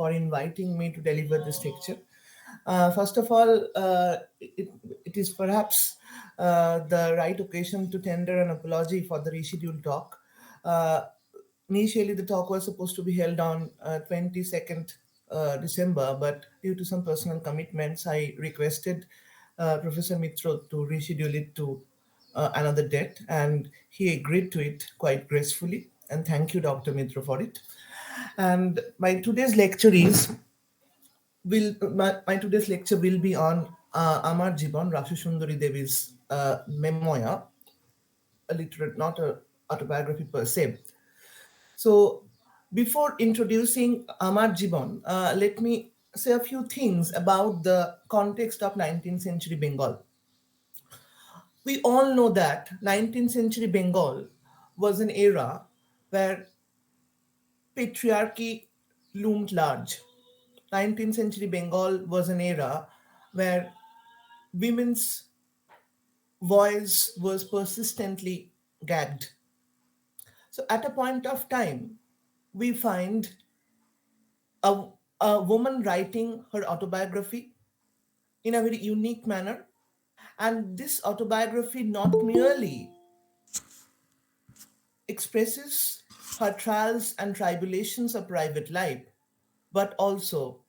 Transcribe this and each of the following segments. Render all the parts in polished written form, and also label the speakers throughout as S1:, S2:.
S1: for inviting me to deliver this lecture. First of all, it is perhaps the right occasion to tender an apology for the rescheduled talk. Uh, Initially, the talk was supposed to be held on 22nd December, but due to some personal commitments, I requested Professor Mitro to reschedule it to another date, and he agreed to it quite gracefully. And thank you, Dr. Mitro, for it. And my today's lecture will be on Amar Jiban, Rassundari Devi's memoir, not a autobiography per se. So, before introducing Amar Jiban, let me say a few things about the context of 19th century Bengal. We all know that 19th century Bengal was an era where patriarchy loomed large. 19th century Bengal was an era where women's voice was persistently gagged. So, at a point of time, we find a, a woman writing her autobiography in a very unique manner. And this autobiography not merely expresses her trials and tribulations of private life, but also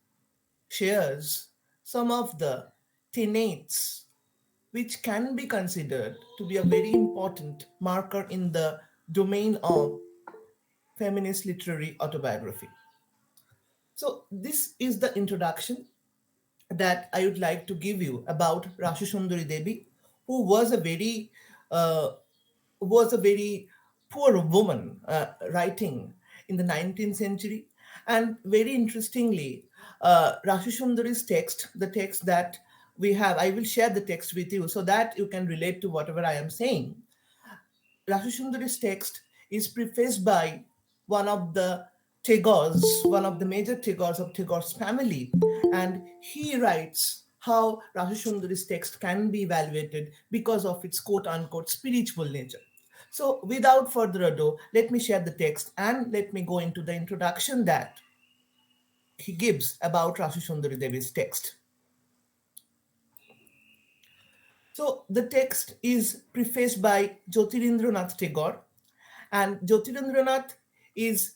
S1: shares some of the tenates which can be considered to be a very important marker in the domain of feminist literary autobiography. So, this is the introduction that I would like to give you about Rassundari Devi, who uh, was a very poor woman writing in the 19th century. And very interestingly, Rassundari's text, the text that we have, I will share the text with you so that you can relate to whatever I am saying. Rassundari's text is prefaced by one of the Tagores, one of the major Tagores of Tagore's family, and he writes how Rassundari's text can be evaluated because of its quote unquote spiritual nature. So, without further ado, let me share the text and let me go into the introduction that he gives about Rassundari Devi's text. So, the text is prefaced by Jyotirindranath Tagore, and Jyotirindranath is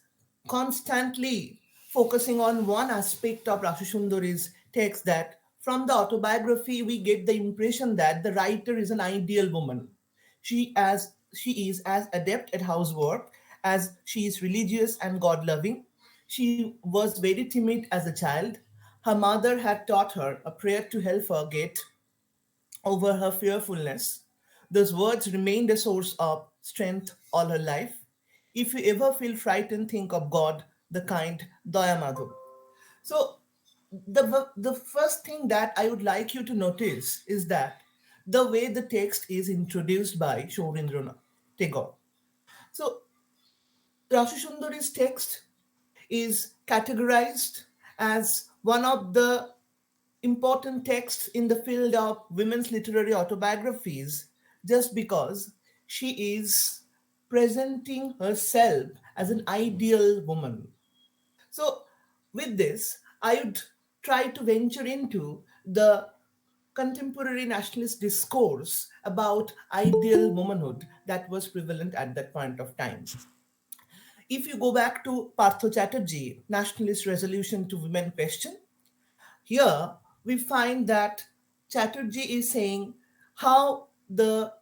S1: constantly focusing on one aspect of Rassundari's text, that from the autobiography we get the impression that the writer is an ideal woman. She is as adept at housework as she is religious and God loving. She was very timid as a child. Her mother had taught her a prayer to help her get over her fearfulness. Those words remained a source of strength all her life. If you ever feel frightened, think of God, the kind Dayamadhu. So, the first thing that I would like you to notice is that the way the text is introduced by Shorindranath Tagore. So, Rassundari's text is categorized as one of the important texts in the field of women's literary autobiographies just because she is presenting herself as an ideal woman. So, with this, I would try to venture into the contemporary nationalist discourse about ideal womanhood that was prevalent at that point of time. If you go back to Partho Chatterjee, Nationalist Resolution to Women question, here we find that Chatterjee is saying how the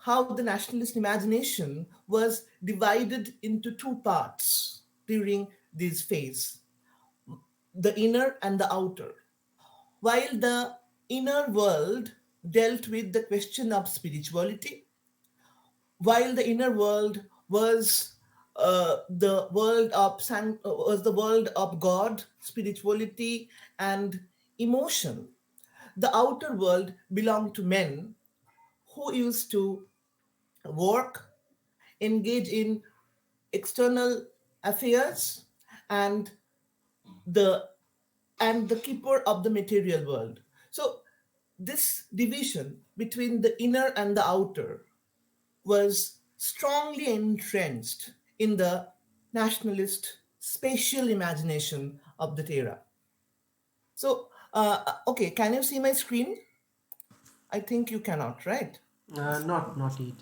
S1: how the nationalist imagination was divided into two parts during this phase, the inner and the outer. While the inner world dealt with the question of spirituality, while the inner world was the world of God, spirituality, and emotion, the outer world belonged to men who used to work, engage in external affairs, and the the keeper of the material world. So this division between the inner and the outer was strongly entrenched in the nationalist spatial imagination of that era. So, okay, can you see my screen? I think you cannot, right?
S2: Not yet.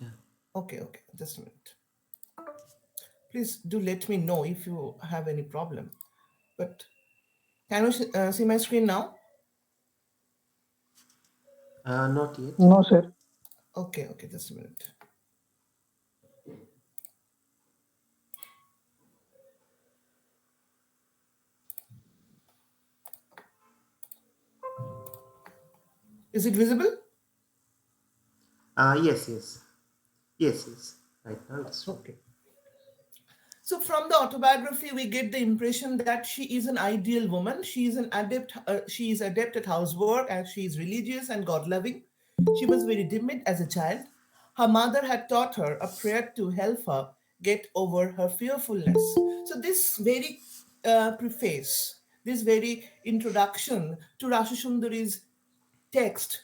S1: Okay, okay, just a minute. Please do let me know if you have any problem. But can you see my screen now?
S2: Not yet.
S3: No, sir.
S1: Okay, okay, just a minute. Is it visible?
S2: Yes, yes, yes, yes. Right now it's shown.
S1: Okay. So from the autobiography, we get the impression that she is an ideal woman. She is an adept. She is adept at housework, and she is religious and God-loving. She was very timid as a child. Her mother had taught her a prayer to help her get over her fearfulness. So this very preface, this very introduction to Rashasundari's text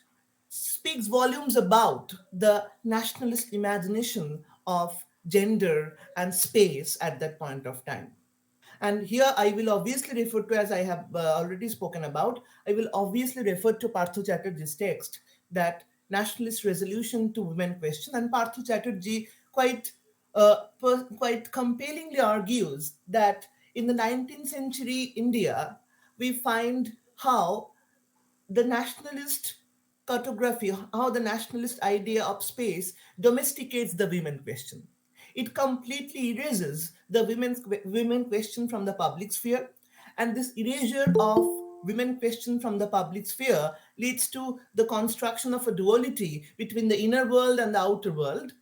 S1: speaks volumes about the nationalist imagination of gender and space at that point of time. And here I will obviously refer to, as I have already spoken about, I will obviously refer to Partho Chatterjee's text, that nationalist resolution to women question. And Partho Chatterjee quite compellingly argues that in the 19th century India, we find how the nationalist cartography, how the nationalist idea of space domesticates the women question. It completely erases the women question from the public sphere, and this erasure of women question from the public sphere leads to the construction of a duality between the inner world and the outer world,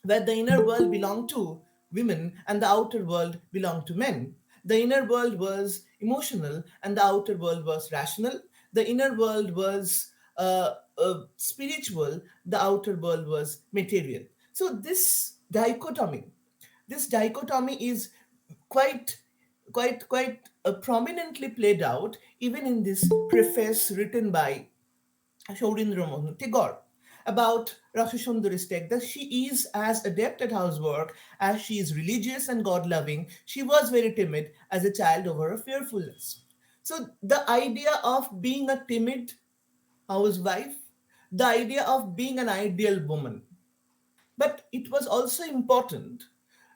S1: where the inner world belonged to women and the outer world belonged to men. The inner world was emotional and the outer world was rational. The inner world was spiritual, the outer world was material. So this dichotomy is quite prominently played out even in this preface written by Shaurindra Tagore about Rashasundari's text, that she is as adept at housework as she is religious and God loving. She was very timid as a child over her fearfulness. So, the idea of being a timid housewife, the idea of being an ideal woman, but it was also important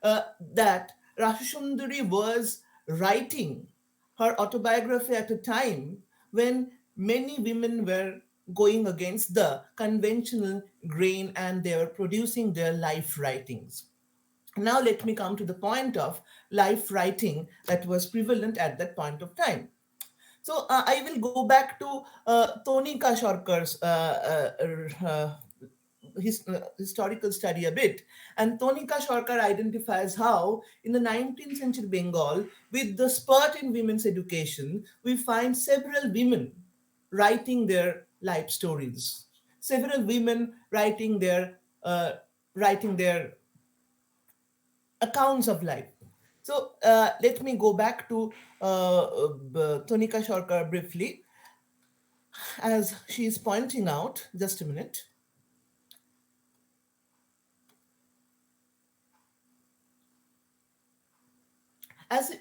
S1: that Rashasundari was writing her autobiography at a time when many women were going against the conventional grain and they were producing their life writings. Now, let me come to the point of life writing that was prevalent at that point of time. So I will go back to Tonika Shorkar's historical study a bit. And Tonika Sarkar identifies how, in the 19th century Bengal, with the spurt in women's education, we find several women writing their life stories, several women writing their accounts of life. So let me go back to Tonika Sarkar briefly, as she is pointing out. Just a minute. As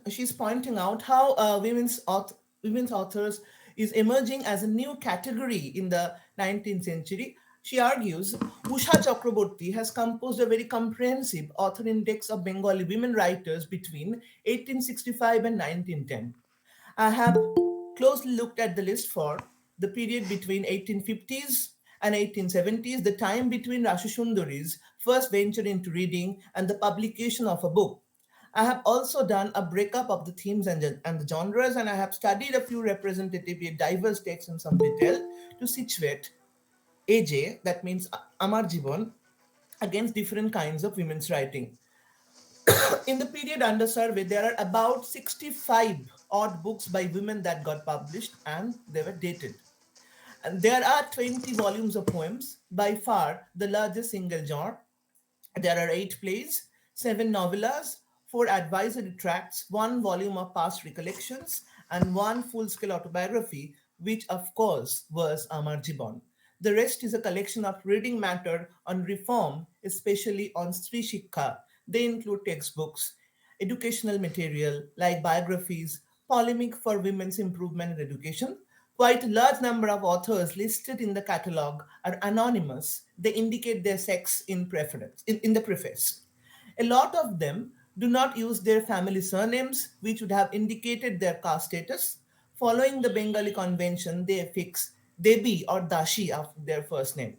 S1: she's pointing out how women's authors is emerging as a new category in the 19th century. She argues Usha Chakraborty has composed a very comprehensive author index of Bengali women writers between 1865 and 1910. I have closely looked at the list for the period between 1850s and 1870s, the time between Rashasundari's first venture into reading and the publication of a book. I have also done a breakup of the themes and the genres, and I have studied a few representative yet diverse texts in some detail to situate AJ, that means Amar Jiban, against different kinds of women's writing. In the period under survey, there are about 65 odd books by women that got published and they were dated. And there are 20 volumes of poems, by far the largest single genre. There are 8 plays, 7 novellas, 4 advisory tracts, 1 volume of past recollections, and 1 full-scale autobiography, which of course was Amar Jiban. The rest is a collection of reading matter on reform, especially on Sri Shikha. They include textbooks, educational material like biographies, polemic for women's improvement in education. Quite a large number of authors listed in the catalogue are anonymous. They indicate their sex in preference in the preface. A lot of them do not use their family surnames, which would have indicated their caste status. Following the Bengali convention, they affix Devi or Dashi after their first name.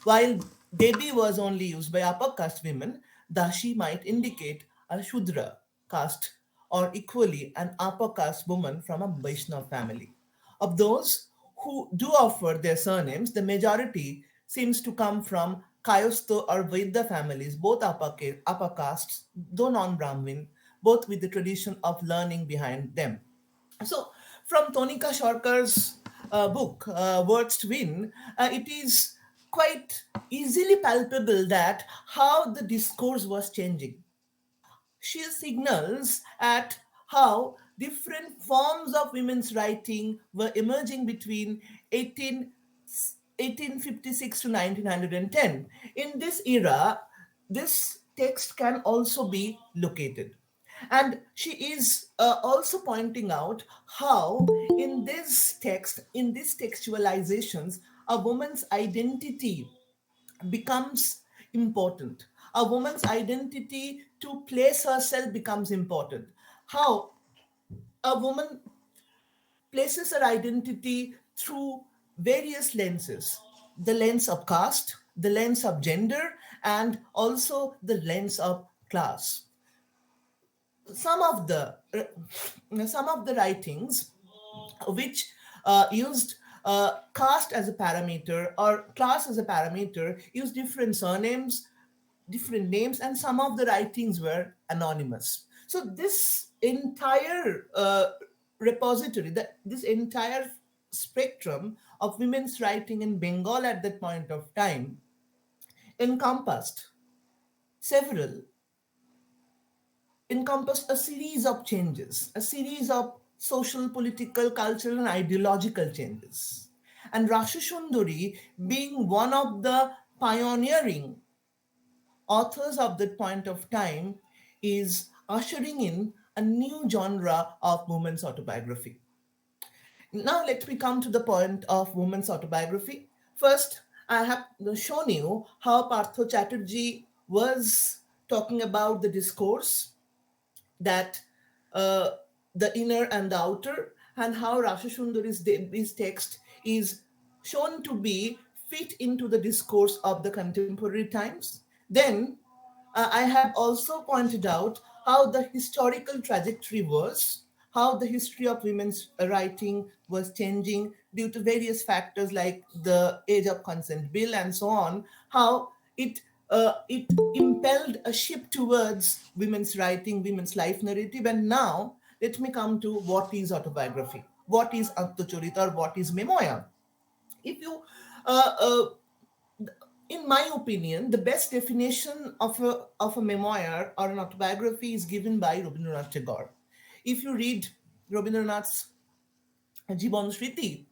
S1: While Devi was only used by upper caste women, Dashi might indicate a Shudra caste or equally an upper caste woman from a Vaishnav family. Of those who do offer their surnames, the majority seems to come from Kayastho or Vaidya families, both upper castes, though non Brahmin, both with the tradition of learning behind them. So, from Tonika Shorkar's book, Words to Win, it is quite easily palpable that how the discourse was changing. She signals at how different forms of women's writing were emerging between 1856 to 1910. In this era, this text can also be located. And she is also pointing out how, in this text, in these textualizations, a woman's identity becomes important. A woman's identity to place herself becomes important. How a woman places her identity through various lenses: the lens of caste, the lens of gender, and also the lens of class. Some of the writings which used caste as a parameter or class as a parameter use different surnames, different names, and some of the writings were anonymous. So this entire repository, this entire spectrum of women's writing in Bengal at that point of time encompassed several encompassed a series of changes, a series of social, political, cultural, and ideological changes. And Rashundari, being one of the pioneering authors of that point of time, is ushering in a new genre of women's autobiography. Now, let me come to the point of women's autobiography. First, I have shown you how Partho Chatterjee was talking about the discourse, that uh, the inner and the outer, and how Rashasundari's text is shown to be fit into the discourse of the contemporary times. Then I have also pointed out how the historical trajectory was, how the history of women's writing was changing due to various factors like the age of consent bill and so on, how it impelled a shift towards women's writing, women's life narrative. And now let me come to what is autobiography, what is Atmacharita, or what is memoir. If you uh, uh, in my opinion, the best definition of a memoir or an autobiography is given by Rabindranath Tagore. If you read Rabindranath's Jiban,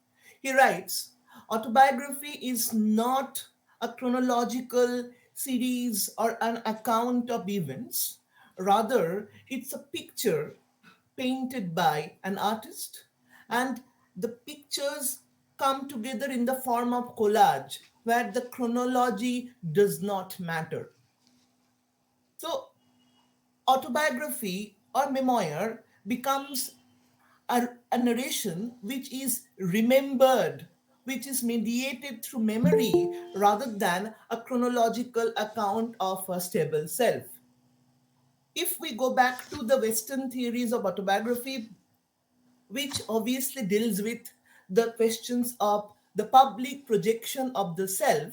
S1: he writes, autobiography is not a chronological series or an account of events. Rather, it's a picture painted by an artist, and the pictures come together in the form of collage where the chronology does not matter. So, autobiography or memoir becomes a narration which is remembered, which is mediated through memory rather than a chronological account of a stable self. If we go back to the Western theories of autobiography, which obviously deals with the questions of the public projection of the self,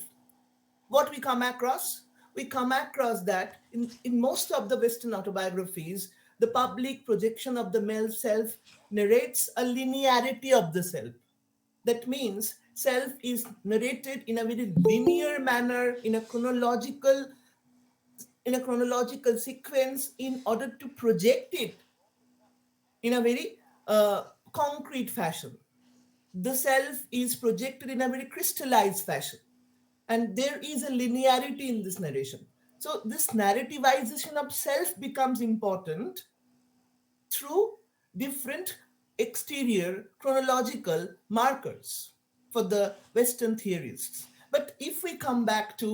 S1: what we come across? We come across that in most of the Western autobiographies, the public projection of the male self narrates a linearity of the self. That means self is narrated in a very linear manner, in a chronological sequence, in order to project it in a very concrete fashion. The self is projected in a very crystallized fashion, and there is a linearity in this narration. So this narrativization of self becomes important through different exterior chronological markers for the Western theorists. But if we come back to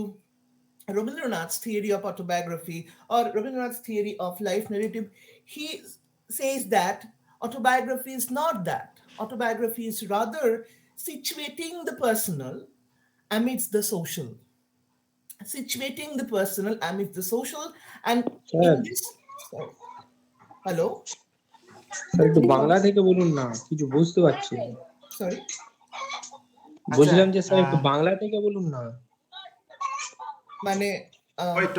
S1: Rabindranath's theory of autobiography or Rabindranath's theory of life narrative, he says that autobiography is not that. Autobiography is rather situating the personal amidst the social. Situating the personal amidst the social. And
S3: sir,
S1: in this, sorry, hello,
S3: sir একটু বাংলা থেকে বলুন না, কিছু বুঝতে পারছি না।
S1: sorry,
S2: আচ্ছা
S3: বলছিলাম যে স্যার একটু বাংলা থেকে বলুন না।
S1: মানে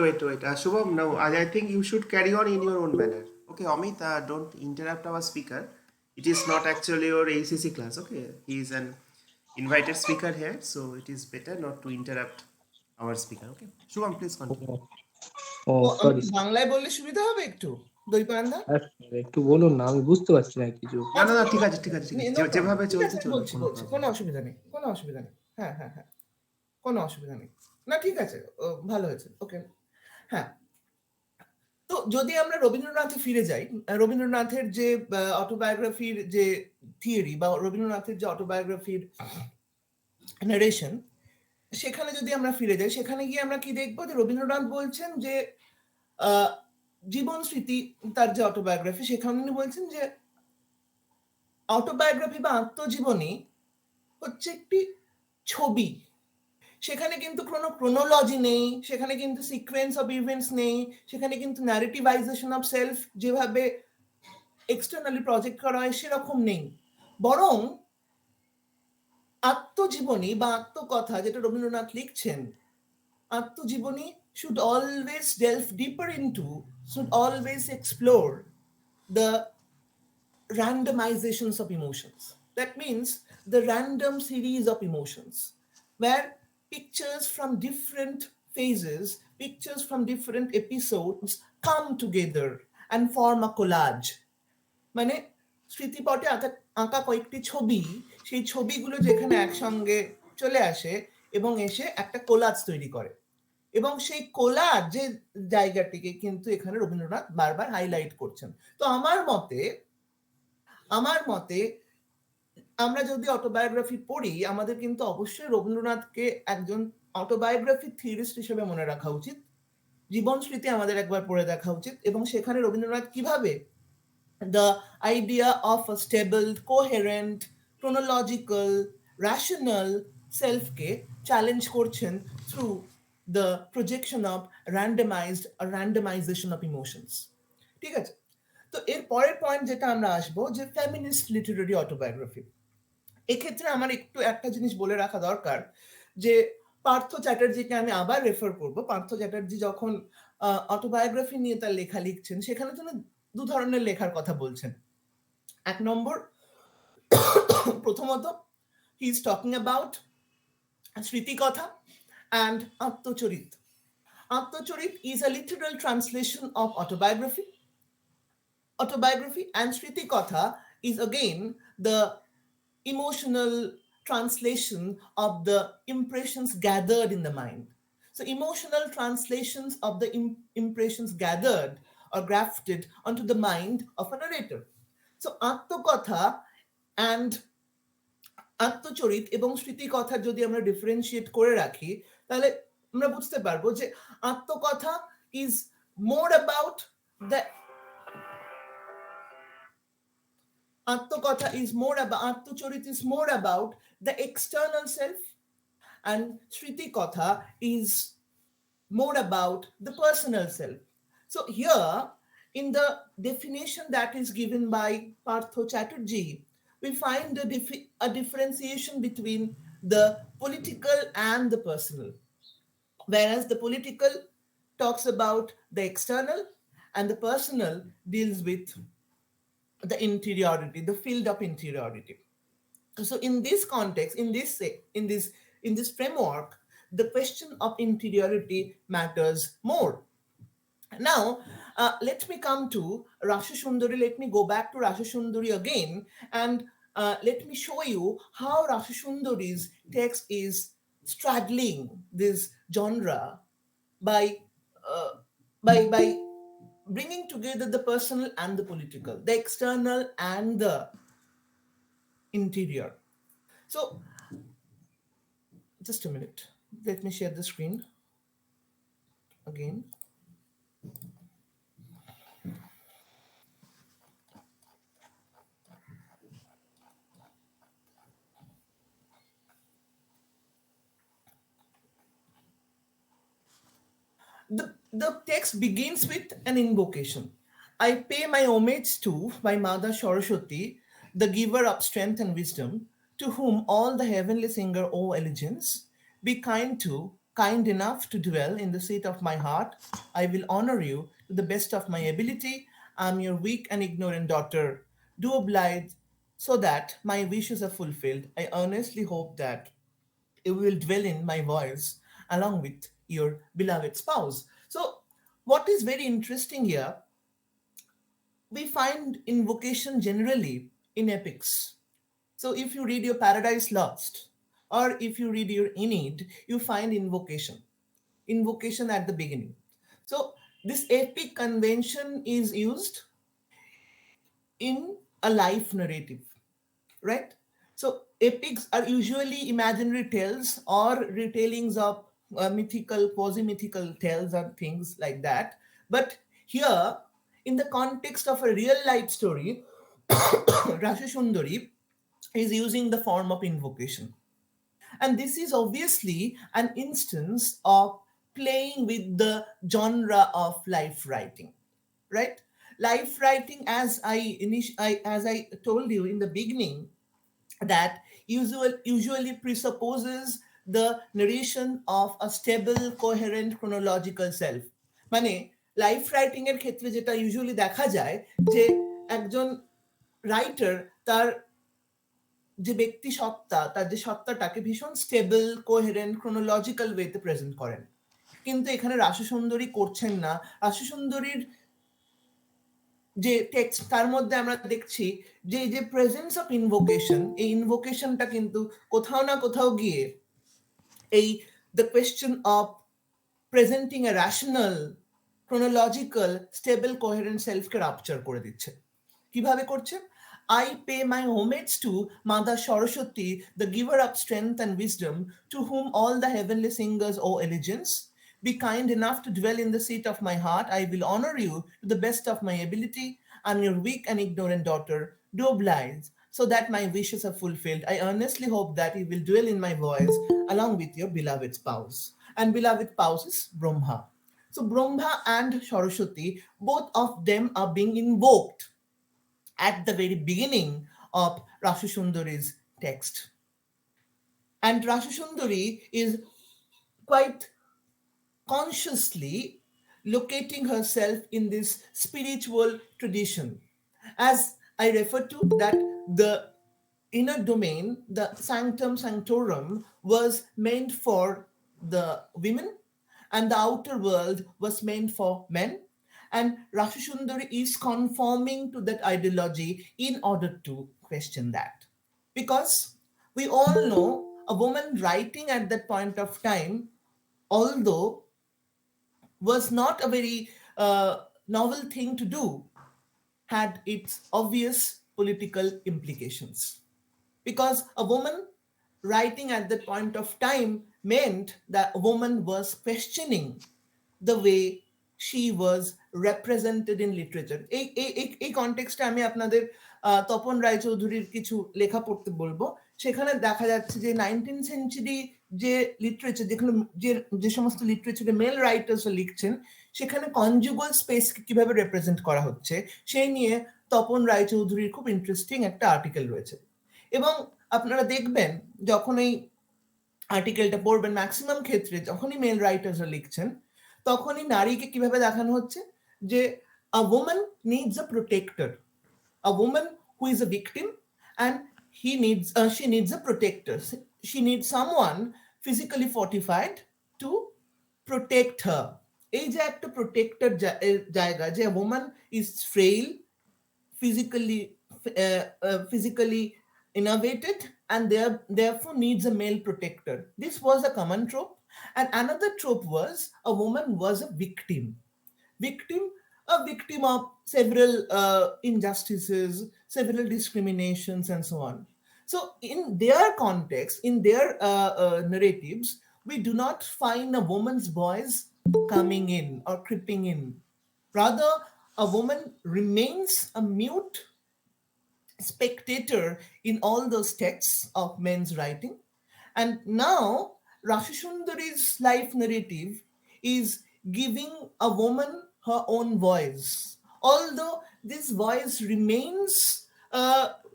S2: wait. Shubham, now I think you should carry on in your own manner. Okay, Amit, don't interrupt our speaker. It is not actually your ACC class. Okay, he is an invited speaker here, so it is better not to interrupt our speaker. Okay, Shubham, please continue.
S3: ও
S1: আমি
S3: sorry
S1: কি বাংলায় বললে সুবিধা হবে একটু দইপান্ডা?
S3: Sir, একটু বলুন না, আমি বুঝতে পারছি না কিছু।
S2: না,
S1: আচ্ছা,
S2: ঠিক আছে।
S1: no problem.
S2: যেভাবে
S1: ঠিক
S2: চলছে
S1: আছে,
S2: চলবে,
S1: বলছি
S2: কোনো
S1: বলছি,
S2: প্রবলেম
S1: কোনো অসুবিধা নেই, কোনো অসুবিধা নেই। হ্যাঁ, কোনো অসুবিধা নেই। না ঠিক আছে, ভালো হয়েছে, ওকে। হ্যাঁ, তো যদি আমরা রবীন্দ্রনাথে ফিরে যাই, রবীন্দ্রনাথের যে অটোবায়োগ্রাফির যে থিওরি বা রবীন্দ্রনাথের যে অটোবায়োগ্রাফির নারেশন, সেখানে যদি আমরা ফিরে যাই, সেখানে গিয়ে আমরা কি দেখবো যে রবীন্দ্রনাথ বলছেন যে আহ, জীবন স্মৃতি, তার যে অটোবায়োগ্রাফি, সেখানে উনি বলছেন যে অটোবায়োগ্রাফি বা আত্মজীবনী হচ্ছে একটি ছবি। সেখানে কিন্তু কোনো ক্রোনোলজি নেই, সেখানে কিন্তু সিকোয়েন্স অফ ইভেন্টস নেই, সেখানে কিন্তু ন্যারেটিভাইজেশন অফ সেলফ যেভাবে এক্সটার্নালি প্রজেক্ট করা হয় সেরকম নেই। বরং আত্মজীবনী বা আত্মকথা যেটা রবীন্দ্রনাথ লিখছেন, আত্মজীবনী should always delve deeper into, should always explore the randomizations of emotions. That means the random series of emotions, where pictures from different phases, pictures from different episodes come together and form a collage. মানে স্মৃতিপটে আঁকা আঁকা কয়েকটি ছবি, সেই ছবিগুলো যেখানে একসঙ্গে চলে আসে এবং এসে একটা কোলাজ তৈরি করে। এবং সেই কোলাজ যে জায়গাটিকে কিন্তু এখানে রবীন্দ্রনাথ বারবার হাইলাইট করছেন। তো আমার মতে আমরা যদি অটোবায়োগ্রাফি পড়ি, আমাদের কিন্তু অবশ্যই রবীন্দ্রনাথকে একজন অটোবায়োগ্রাফি থিওরিস্ট হিসেবে মনে রাখা উচিত। জীবন স্মৃতি আমাদের একবার পড়ে দেখা উচিত এবং সেখানে রবীন্দ্রনাথ কিভাবে the idea of a stable, coherent, chronological, rational self-কে চ্যালেঞ্জ করছেন through the projection of randomization of emotions. ঠিক আছে? তো এর পরের পয়েন্ট যেটা আমরা আসবো যে ফেমিনিস্ট লিটারেরি অটোবায়োগ্রাফি। এক্ষেত্রে আমার একটু একটা জিনিস বলে রাখা দরকার যে পার্থ চ্যাটার্জিকে আমি আবার রেফার করব। পার্থ চ্যাটার্জি যখন অটোবায়োগ্রাফি নিয়ে তার লেখা লিখছেন, সেখানে তিনি দু ধরনের লেখার কথা বলছেন। এক নম্বর, প্রথমত হি ইজ টকিং অ্যাবাউট স্মৃতিকথা অ্যান্ড আত্মচরিত। আত্মচরিত is a literal translation of autobiography. Autobiography and Shritikatha is again the emotional translation of the impressions gathered in the mind. So, emotional translations of the impressions gathered or grafted onto the mind of a narrator. So, Atmakatha and আত্মচরিত এবং স্মৃতিকথার যদি আমরা differentiate করে রাখি, তাহলে আমরা বুঝতে পারবো যে আত্মকথা is more about the Atmakatha is more about, Atmacharit is more about the external self, and Shriti Katha is more about the personal self. So here, in the definition that is given by Partho Chatterjee, we find a differentiation between the political and the personal. Whereas the political talks about the external and the personal deals with the interiority, the field of interiority. So in this context, in this framework, the question of interiority matters more. Now, let me come to Rassundari. Let me go back to Rassundari again, and let me show you how Rassundari's text is straddling this genre by uh, by bringing together the personal and the political, the external and the interior. So, just a minute. Let me share the screen again. The text begins with an invocation. I pay my homage to my mother Saraswati, the giver of strength and wisdom, to whom all the heavenly singer owe allegiance. Be kind enough to dwell in the seat of my heart. I will honor you to the best of my ability. I am your weak and ignorant daughter. Do oblige so that my wishes are fulfilled. I earnestly hope that you will dwell in my voice along with your beloved spouse. So, what is very interesting here, we find invocation generally in epics. So, if you read your Paradise Lost or if you read your Aeneid, you find invocation at the beginning. So, this epic convention is used in a life narrative, right? So epics are usually imaginary tales or retellings of mythical, quasi-mythical tales or things like that. But here, in the context of a real life story, Rassundari is using the form of invocation. And this is obviously an instance of playing with the genre of life writing, right? Life writing, as I told you in the beginning, that usually presupposes the narration of a stable, coherent chronological self. মানে life writing এর ক্ষেত্রে যেটা usually দেখা যায় যে একজন writer তার যে ব্যক্তি সত্তা, তার যে সত্তাটাকে ভীষণ স্টেবল, কোহেরেন্ট, ক্রোনোলজিক্যাল ওয়েতে প্রেজেন্ট করেন। কিন্তু এখানে রাশি সুন্দরী করছেন না। রাশি সুন্দরীর যে টেক্সট, তার মধ্যে আমরা দেখছি যে এই যে প্রেজেন্স অফ ইনভোকেশন, এই ইনভোকেশনটা কিন্তু কোথাও না কোথাও গিয়ে এই the question of presenting a rational, chronological, stable, coherent সেলফকে রাপচার করে দিচ্ছে। কিভাবে করছে? I pay my homage to Mother Saraswati, the giver of strength and wisdom, to whom all the heavenly singers owe allegiance. Be kind enough to dwell in the seat of my heart. I will honor you to the best of my ability. I'm your weak and ignorant daughter. Do oblige so that my wishes are fulfilled. I earnestly hope that you will dwell in my voice along with your beloved spouse. And beloved spouse is Brahma. So Brahma and Saraswati, both of them are being invoked at the very beginning of Rashasundari's text. And Rashasundari is quite consciously locating herself in this spiritual tradition. As I refer to that, the inner domain, the sanctum sanctorum, was meant for the women, and the outer world was meant for men. And Rashasundari is conforming to that ideology in order to question that. Because we all know a woman writing at that point of time, although was not a very novel thing to do, had its obvious political implications. Because a woman writing at that point of time meant that a woman was questioning the way she was represented in literature. এই কনটেক্সটে আমি আপনাদের তপন রায়চৌধুরীর কিছু লেখা পড়তে বলবো। সেখানে দেখা যাচ্ছে যে 19th সেঞ্চুরি যে লিটারেচার, যেখানে যে সমস্ত লিটারেচারে মেল রাইটার্সরা লিখছেন, সেখানে কনজুগাল স্পেসকে কিভাবে রিপ্রেজেন্ট করা হচ্ছে সেই নিয়ে তপন রায়চৌধুরীর খুব ইন্টারেস্টিং একটা আর্টিকেল রয়েছে। এবং আপনারা দেখবেন যখন এই আর্টিকেলটা পড়বেন, ম্যাক্সিমাম ক্ষেত্রে যখনই মেল রাইটার্সরা লিখছেন, তখনই নারীকে কিভাবে দেখানো হচ্ছে যে আ woman needs a protector, a woman who is a victim, and she needs a protector. She needs someone physically fortified to protect her. এই যে একটা প্রোটেক্টর জায়গা, যে woman is frail, physically innovated, and therefore needs a male protector. This was a common trope. And another trope was a woman was a victim. Victim a victim of several injustices, several discriminations, and so on. So, in their context, in their narratives, we do not find a woman's voice coming in or creeping in. Rather, a woman remains a mute spectator in all those texts of men's writing. And now, Rashasundari's life narrative is giving a woman her own voice. Although this voice remains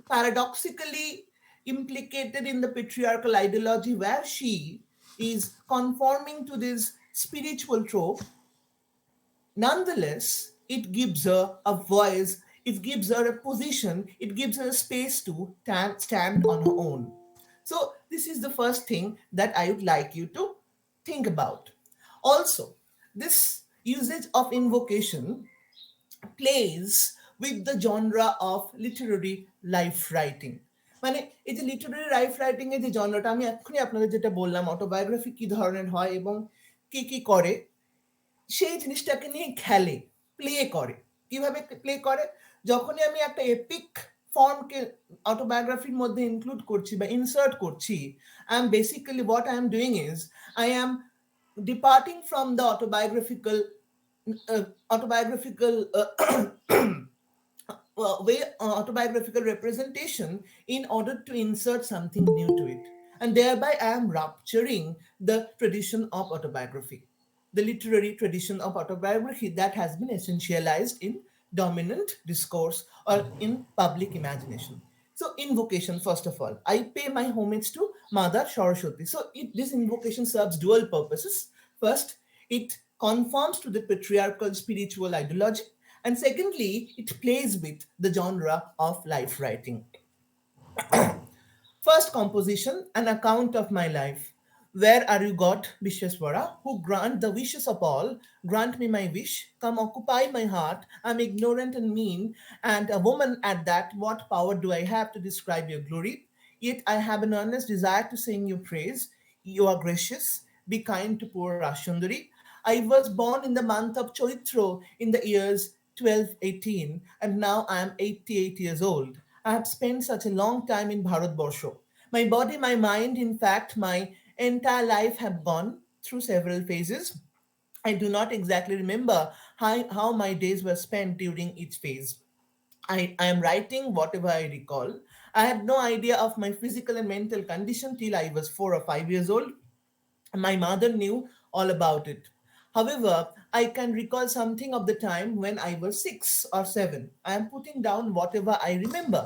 S1: paradoxically implicated in the patriarchal ideology where she is conforming to this spiritual trope, nonetheless, it gives her a voice, it gives her a position, it gives her a space to stand on her own. So, this is the first thing that I would like you to think about. Also, this usage of invocation plays with the genre of literary life writing. মানে এই যে Literary life writing এর যে জনরাটা আমি এক্ষুনি আপনাদের যেটা বললাম অটোবায়োগ্রাফি কি ধরনের হয় এবং কি কি করে সেই জিনিসটাকে নিয়ে খেলে, প্লে করে। কিভাবে প্লে করে? যখনই আমি একটা এপিক ফর্মকে অটোবায়োগ্রাফির মধ্যে ইনক্লুড করছি বা ইনসার্ট করছি, I am basically what I am doing is I am departing from the autobiographical way autobiographical representation in order to insert something new to it, and thereby I am rupturing the tradition of autobiography, the literary tradition of autobiography that has been essentialized in dominant discourse or in public imagination. So, invocation, first of all, I pay my homage to Mother Saraswati. So, this invocation serves dual purposes. First, it conforms to the patriarchal spiritual ideology, and secondly, it plays with the genre of life writing. First composition, an account of my life. Where are you, God, Vishweswara, who grant the wishes of all? Grant me my wish. Come occupy my heart. I'm ignorant and mean, and a woman at that. What power do I have to describe your glory? Yet I have an earnest desire to sing your praise. You are gracious. Be kind to poor Rassundari. I was born in the month of Choitro in the years 1218, and now I am 88 years old. I have spent such a long time in Bharatbarsha. My body, my mind, in fact, my entire life have gone through several phases. I do not exactly remember how my days were spent during each phase. I am writing whatever I recall. I had no idea of my physical and mental condition till I was 4 or 5 years old. My mother knew all about it. However, I can recall something of the time when I was 6 or 7. I am putting down whatever I remember.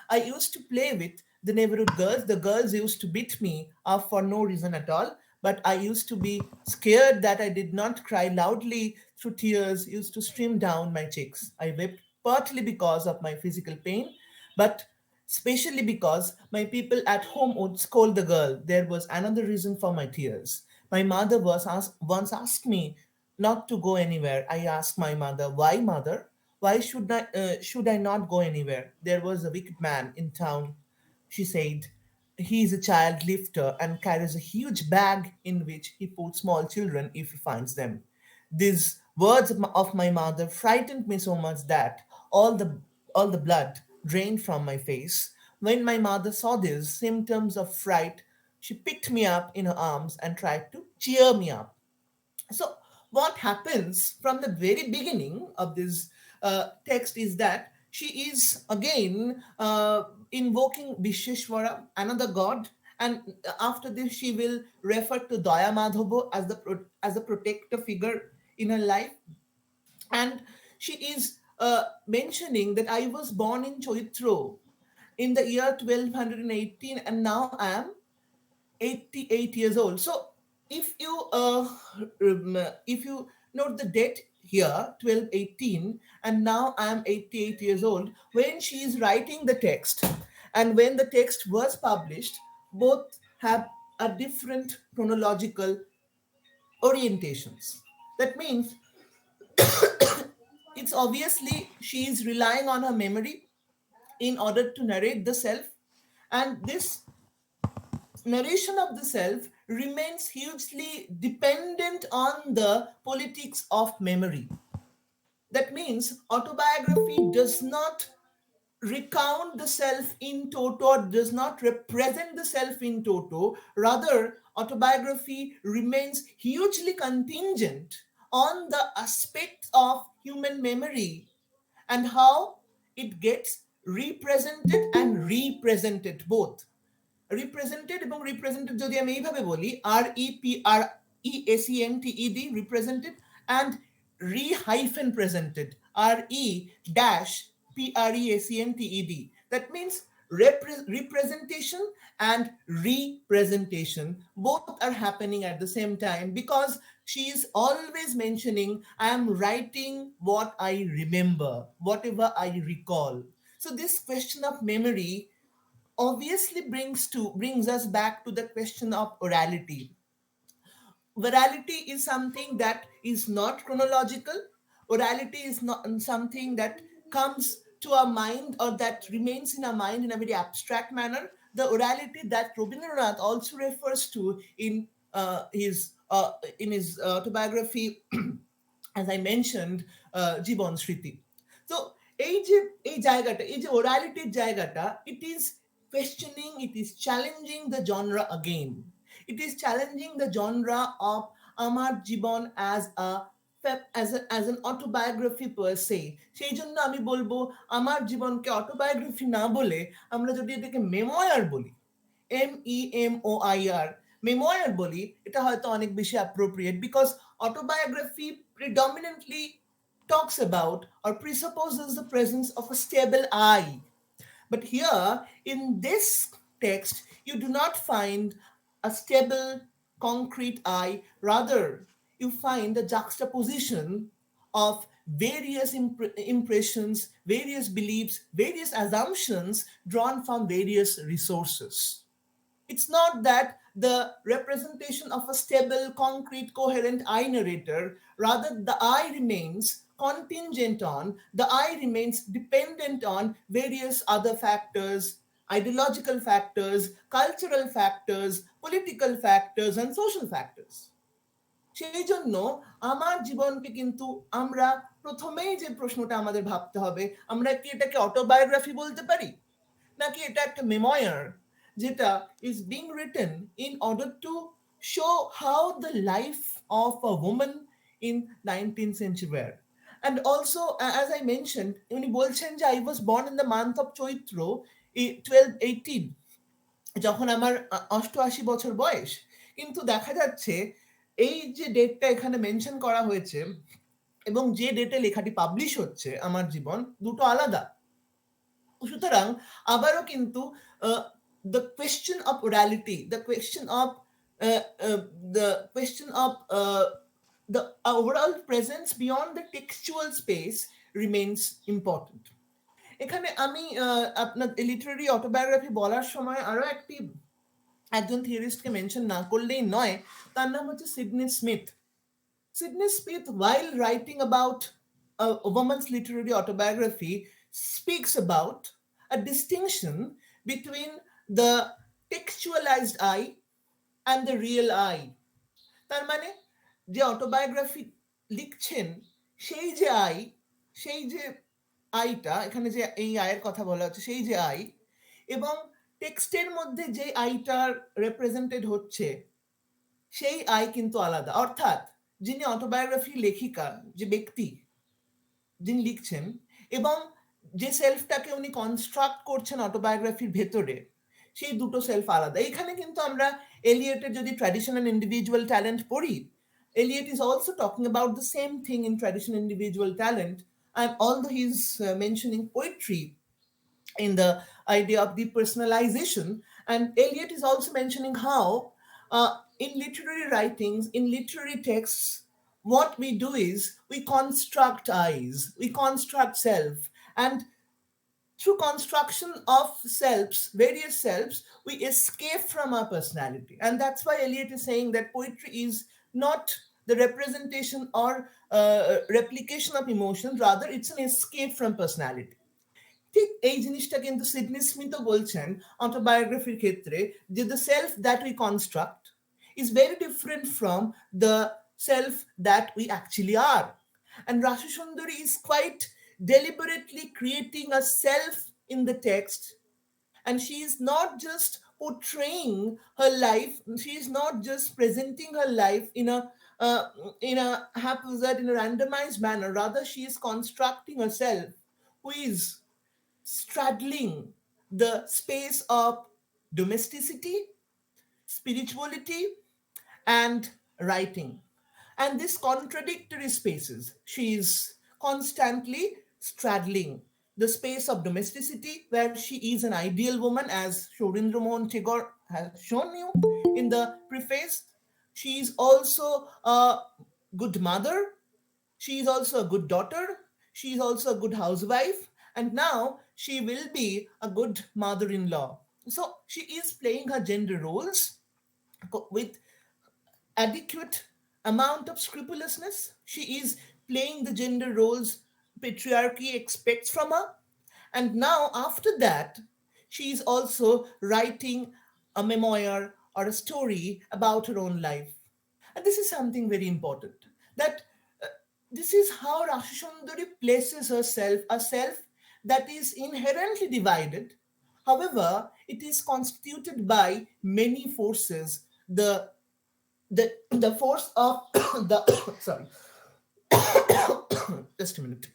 S1: I used to play with the neighborhood girls. The girls used to beat me up for no reason at all, but I used to be scared that I did not cry loudly through tears used to stream down my cheeks. I wept partly because of my physical pain, but especially because my people at home would scold the girl. There was another reason for my tears. My mother once asked me not to go anywhere. I asked my mother, "Why, mother? Why should I not go anywhere? There was a wicked man in town," she said. "He is a child lifter and carries a huge bag in which he puts small children if he finds them." These words of my mother frightened me so much that all the all the blood drained from my face. When my mother saw these symptoms of fright, she picked me up in her arms and tried to cheer me up. So, what happens from the very beginning of this text is that she is again invoking Visheshwara, another god, and after this she will refer to Daya Madhava as as a protector figure in her life, and she is mentioning that I was born in Choitro in the year 1218, and now I am 88 years old. So if you note the date here, 1218, and now I am 88 years old, when she is writing the text and when the text was published, both have a different chronological orientations. That means it's obviously she is relying on her memory in order to narrate the self, and this narration of the self remains hugely dependent on the politics of memory. That means autobiography does not recount the self in toto, or does not represent the self in toto. Rather, autobiography remains hugely contingent on the aspects of human memory and how it gets represented and represented both. Represented এবং represented যদি আমি এইভাবে বলি, REPRESENTED, represented, and re-hyphen presented, RE-PRESENTED. That means representation and representation both are happening at the same time, because she is always mentioning, I am writing what I remember, whatever I recall. So this question of memory obviously brings us back to the question of orality. Virality is something that is not chronological. Orality is not something that comes to our mind or that remains in our mind in a very abstract manner. The orality that Rabindranath also refers to in his autobiography, as I mentioned, Jiban Shriti. So এই জায়গাটা, এই যে ওরালিটির জায়গাটা, it is questioning, it is challenging the genre again. It is challenging the genre of Amar Jiban as an autobiography per se. সেই জন্য আমি বলবো আমার জীবনকে অটোবায়োগ্রাফি না বলে আমরা যদি এটাকে মেমোয়ার বলি, MEMOIR, মেমোয়ার বলি, এটা হয়তো অনেক বেশি appropriate, because autobiography predominantly talks about or presupposes the presence of a stable I. But here, in this text, you do not find a stable, concrete I. Rather, you find a juxtaposition of various impressions, various beliefs, various assumptions drawn from various resources. It's not that the representation of a stable, concrete, coherent I narrator, rather, the I remains contingent on, the I remains dependent on various other factors, ideological factors, cultural factors, political factors, and social factors. সেই জন্য আমার জীবনকে কিন্তু আমরা প্রথমেই যে প্রশ্নটা আমাদের ভাবতে হবে, আমরা কি এটাকে অটোবায়োগ্রাফি বলতে পারি, নাকি এটা একটা মেমোয়ার যেটা is being written in order to show how the life of a woman in 19th century were. And also, as I mentioned, উনি বলছেন যে I was born in the month of চৈত্র 1218, যখন আমার 88 বছর বয়স। কিন্তু দেখা যাচ্ছে এই যে ডেটটা এখানে মেনশন করা হয়েছে এবং যে ডেটে লেখাটি পাবলিশ হচ্ছে আমার জীবন, দুটো আলাদা। সুতরাং আবারও কিন্তু the question of orality, the question of the overall presence beyond the textual space remains important. এখানে আমি আপনার লিটারারি অটোবায়োগ্রাফি বলার সময় আরো একজন থিওরিস্টকে মেনশন না করলেই নয়, তার নাম হচ্ছে Sydney Smith. Sidney Smith, while writing about a woman's literary autobiography, speaks about a distinction between the textualized I and the real I. তার মানে যে অটোবায়োগ্রাফি লিখছেন সেই যে আই, সেই যে আইটা, এখানে যে এই আয়ের কথা বলা হচ্ছে, সেই যে আই এবং টেক্সটের মধ্যে যে আইটার রিপ্রেজেন্টেড হচ্ছে সেই আই কিন্তু আলাদা। অর্থাৎ যিনি অটোবায়োগ্রাফি লেখিকা, যে ব্যক্তি যিনি লিখছেন এবং যে সেলফটাকে উনি কনস্ট্রাক্ট করছেন অটোবায়োগ্রাফির ভেতরে, সেই দুটো সেলফ আলাদা। এইখানে কিন্তু আমরা এলিয়টের যদি ট্র্যাডিশন অ্যান্ড ইন্ডিভিজুয়াল ট্যালেন্ট পড়ি, Eliot is also talking about the same thing in traditional individual talent, and although he's mentioning poetry in the idea of depersonalization, and Eliot is also mentioning how in literary writings, in literary texts, what we do is we construct I's, we construct self, and through construction of selves, various selves, we escape from our personality. And that's why Eliot is saying that poetry is not the representation or replication of emotion, rather it's an escape from personality. ঠিক এই জিনিসটা কিন্তু Sydney স্মিথও বলছেন অটোবায়োগ্রাফির ক্ষেত্রে, যে the self that we construct is very different from the self that we actually are. And Rashi Sundari is quite deliberately creating a self in the text, and she is not just portraying her life, she is not just presenting her life uh, in a haphazard, in a randomized manner. Rather, she is constructing herself who is straddling the space of domesticity, spirituality, and writing. And these contradictory spaces, she is constantly straddling the space of domesticity, where she is an ideal woman, as Shorindra Mohan Tagore has shown you in the preface. She is also a good mother, she is also a good daughter, she is also a good housewife, and now she will be a good mother in law. So she is playing her gender roles with adequate amount of scrupulousness. She is playing the gender roles patriarchy expects from her. And now, after that, she is also writing a memoir or a story about her own life. And this is something very important. That this is how Rashishundari places herself, a self that is inherently divided. However, it is constituted by many forces. The force of the sorry, just a minute.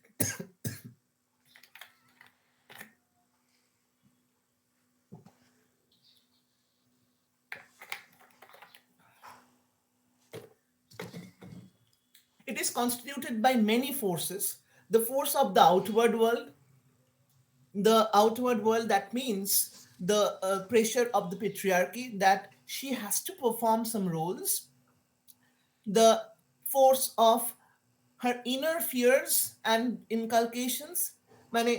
S1: It is constituted by many forces. The force of the outward world, that means the pressure of the patriarchy that she has to perform some roles, the force of her inner fears and inculcations, মানে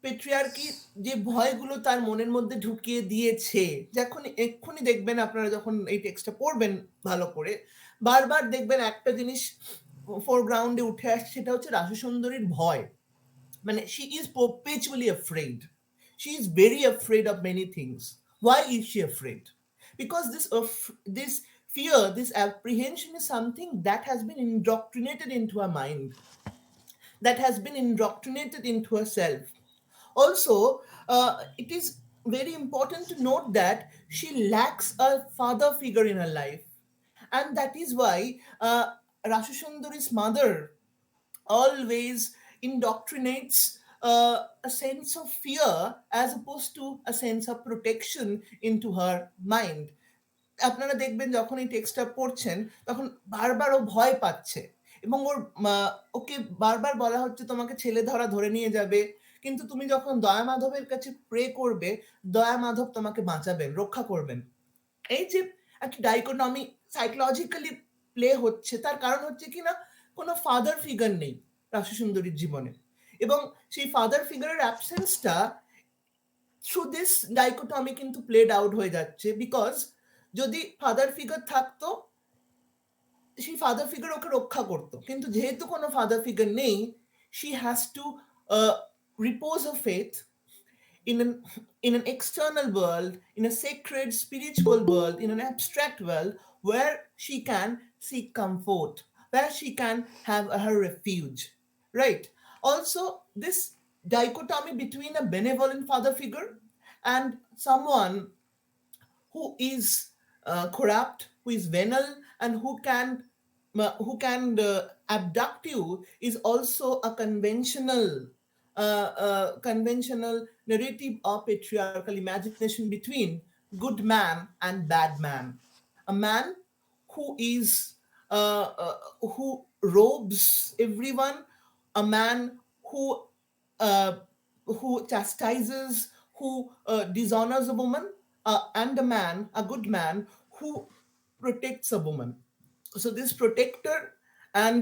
S1: patriarchy যে ভয়গুলো তার মনের মধ্যে ঢুকিয়ে দিয়েছে, যখন এক্ষুনি দেখবেন আপনারা যখন এই টেক্সটটা পড়বেন ভালো করে, বারবার দেখবেন একটা জিনিস ফোরগ্রাউন্ডে উঠে আসছে, সেটা হচ্ছে রাশি সুন্দরীর ভয়। মানে she is perpetually afraid. She is very afraid of many things. Why is she afraid? Because this fear, this apprehension is something that has been indoctrinated into her mind, that has been indoctrinated into herself. Also, it is very important to note that she lacks a father figure in her life, and that is why Rashasundari's mother always indoctrinates a sense of fear as opposed to a sense of protection into her mind. আপনারা দেখবেন যখন এই টেক্সটটা পড়ছেন তখন বারবার ও ভয় পাচ্ছে, এবং ওকে বারবার বলা হচ্ছে তোমাকে ছেলে ধরা ধরে নিয়ে যাবে, কিন্তু তুমি যখন দয়া মাধবের কাছে প্রে করবে, দয়া মাধব তোমাকে বাঁচাবেন, রক্ষা করবেন। এই যে একটা ডাইকোটমি সাইকোলজিক্যালি প্লে হচ্ছে, তার কারণ হচ্ছে কি না, কোনো ফাদার ফিগার নেই রাশি সুন্দরীর জীবনে, এবং সেই ফাদার ফিগারের অ্যাবসেন্সটা থ্রু দিস ডাইকোটমি কিন্তু প্লেড আউট হয়ে যাচ্ছে। বিকজ যদি ফাদার ফিগার থাকতো, সেই ফাদার ফিগার ওকে রক্ষা করতো, কিন্তু যেহেতু কোনো ফাদার ফিগার নেই, she has to repose a faith in an in an external world, in a sacred spiritual world, in an abstract world where she can seek comfort, where she can have her refuge, right? Also, this dichotomy between a benevolent father figure and someone who is corrupt, who is venal, and who can abduct you is also a conventional narrative of patriarchal imagination between good man and bad man. A man who is who robes everyone, a man uh, who chastises, who dishonors a woman, and a man, a good man, who protects a woman. So this protector and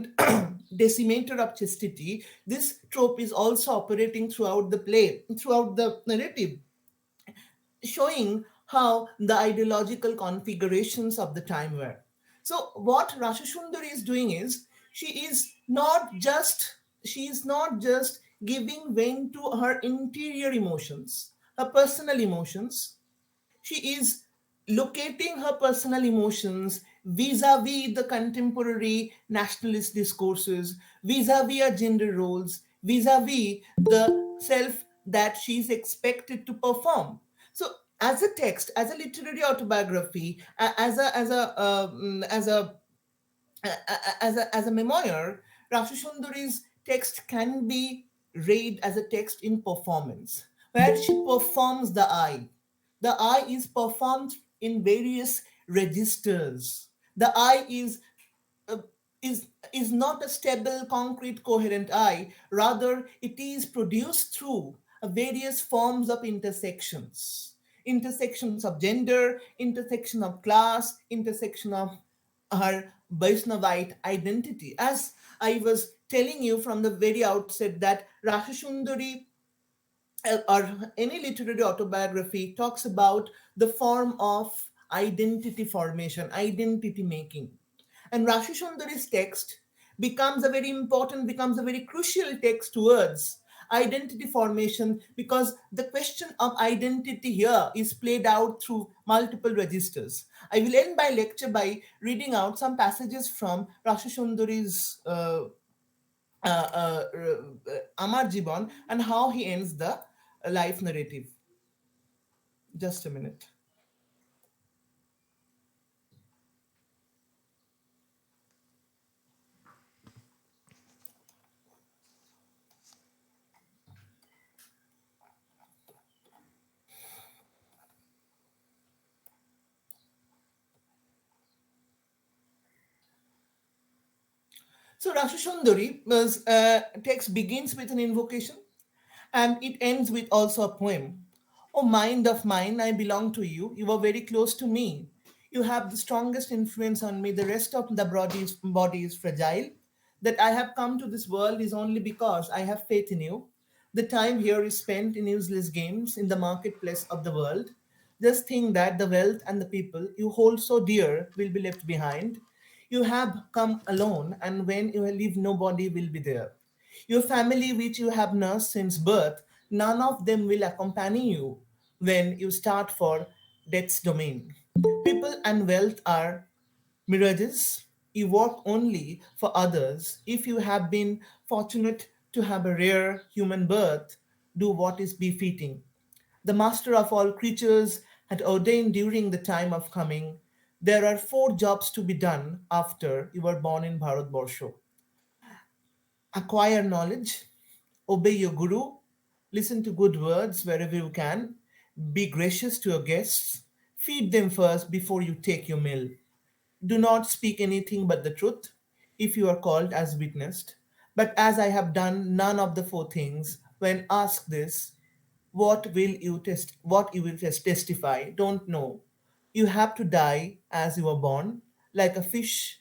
S1: decimator of chastity, this trope is also operating throughout the play, throughout the narrative, showing how the ideological configurations of the time were. So what Rashasundari is doing is she is not just giving vent to her interior emotions, her personal emotions. She is locating her personal emotions vis-a-vis the contemporary nationalist discourses, vis-a-vis our gender roles, vis-a-vis the self that she's expected to perform. So, as a text, as a literary autobiography, as a memoir, Rashasundari's text can be read as a text in performance, where she performs the I. The I is performed in various registers. The I uh, is is not a stable, concrete, coherent I. Rather, it is produced through various forms of intersections. Intersections of gender, intersection of class, intersection of her Vaishnavite identity. As I was telling you from the very outset, that Rashasundari or any literary autobiography talks about the form of identity formation, identity making. And Rashi Sundari's text becomes a very crucial text towards identity formation, because the question of identity here is played out through multiple registers. I will end my lecture by reading out some passages from Rashi Sundari's Amar Jiban, and how he ends the life narrative. Just a minute. So Rashasundari's text begins with an invocation, and it ends with also a poem. Oh, mind of mine, I belong to you. You are very close to me. You have the strongest influence on me. The rest of the body is fragile. That I have come to this world is only because I have faith in you. The time here is spent in useless games in the marketplace of the world. Just think that the wealth and the people you hold so dear will be left behind. You have come alone, and when you leave, nobody will be there. Your family, which you have nursed since birth, none of them will accompany you when you start for death's domain. People and wealth are mirages. You work only for others. If you have been fortunate to have a rare human birth, do what is befitting. The master of all creatures had ordained during the time of coming. There are four jobs to be done after you were born in Bharat Borsho: acquire knowledge, obey your guru, listen to good words wherever you can, be gracious to your guests, feed them first before you take your meal. Do not speak anything but the truth if you are called as witnessed. But as I have done none of the four things, when asked this, what you will testify, don't know. You have to die as you were born, like a fish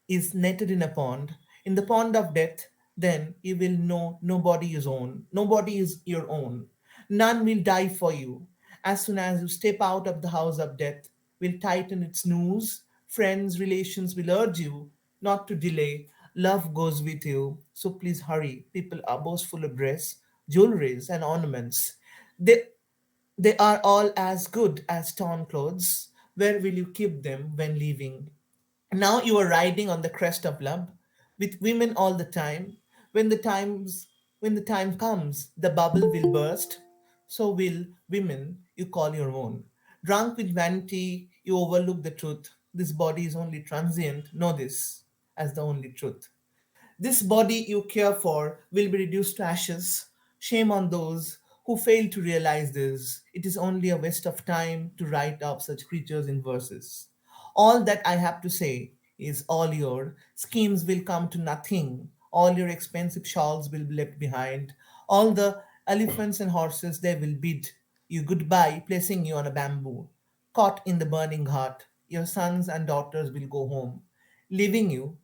S1: is netted in a pond, in the pond of death, then you will know nobody is own. Nobody is your own. None will die for you. As soon as you step out of the house of death, will tighten its noose. Friends, relations will urge you not to delay. Love goes with you. So please hurry. People are boastful of dress, jewelries, and ornaments. They they are all as good as torn clothes. Where will you keep them when leaving? Now you are riding on the crest of love with women all the time. When the times when the time comes, the bubble will burst. So will women you call your own. Drunk with vanity, you overlook the truth. This body is only transient. Know this as the only truth. This body you care for will be reduced to ashes. Shame on those who fail to realize this. It is only a waste of time to write up such creatures in verses. All that I have to say is all your schemes will come to nothing. All your expensive shawls will be left behind. All the elephants and horses they will bid you goodbye, placing you on a bamboo. Caught in the burning heart, your sons and daughters will go home, leaving you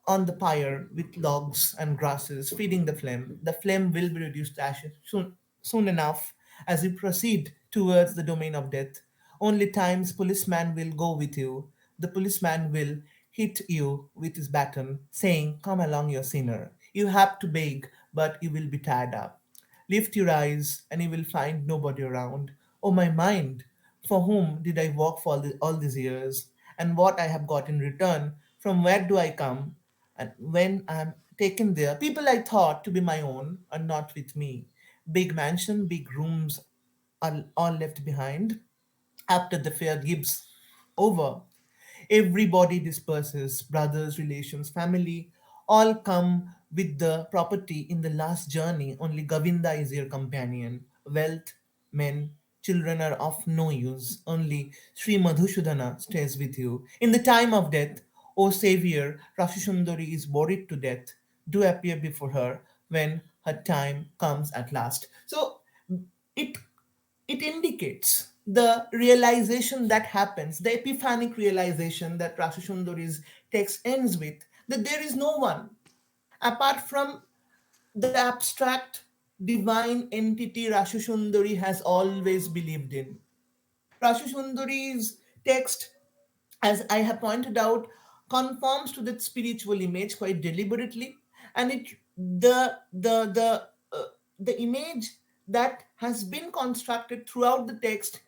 S1: on the pyre with logs and grasses feeding the flame. The flame will be reduced to ashes soon enough as you proceed towards the domain of death. Only times policeman will go with you. The policeman will hit you with his baton, saying, "Come along, you sinner." You have to beg, but you will be tired up. Lift your eyes, and you will find nobody around. Oh, my mind, for whom did I walk for all these years? and what I have got in return, from where do I come, and when I'm taken there, people I thought to be my own are not with me. Big mansion, big rooms are all left behind after the fair gives over. Everybody disperses, brothers, relations, family, all come with the property in the last journey. Only Govinda is your companion. Wealth, men, children are of no use. Only Sri Madhusudana stays with you. In the time of death, O Savior, Rashishundari is worried to death. Do appear before her when her time comes at last. So it it indicates the realization that happens, the epiphanic realization that Rashishundari's text ends with, that there is no one apart from the abstract divine entity Rashishundari has always believed in. Rashishundari's text, as I have pointed out, conforms to that spiritual image quite deliberately, and it the image that has been constructed throughout the text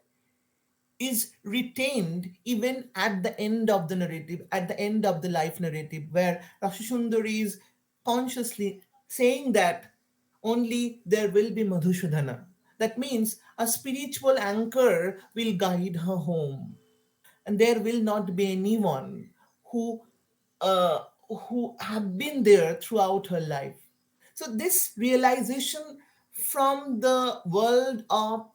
S1: is retained even at the end of the narrative, at the end of the life narrative, where Rashishundari is consciously saying that only there will be Madhusudana. That means a spiritual anchor will guide her home, and there will not be anyone who uh, who have been there throughout her life. So this realization from the world of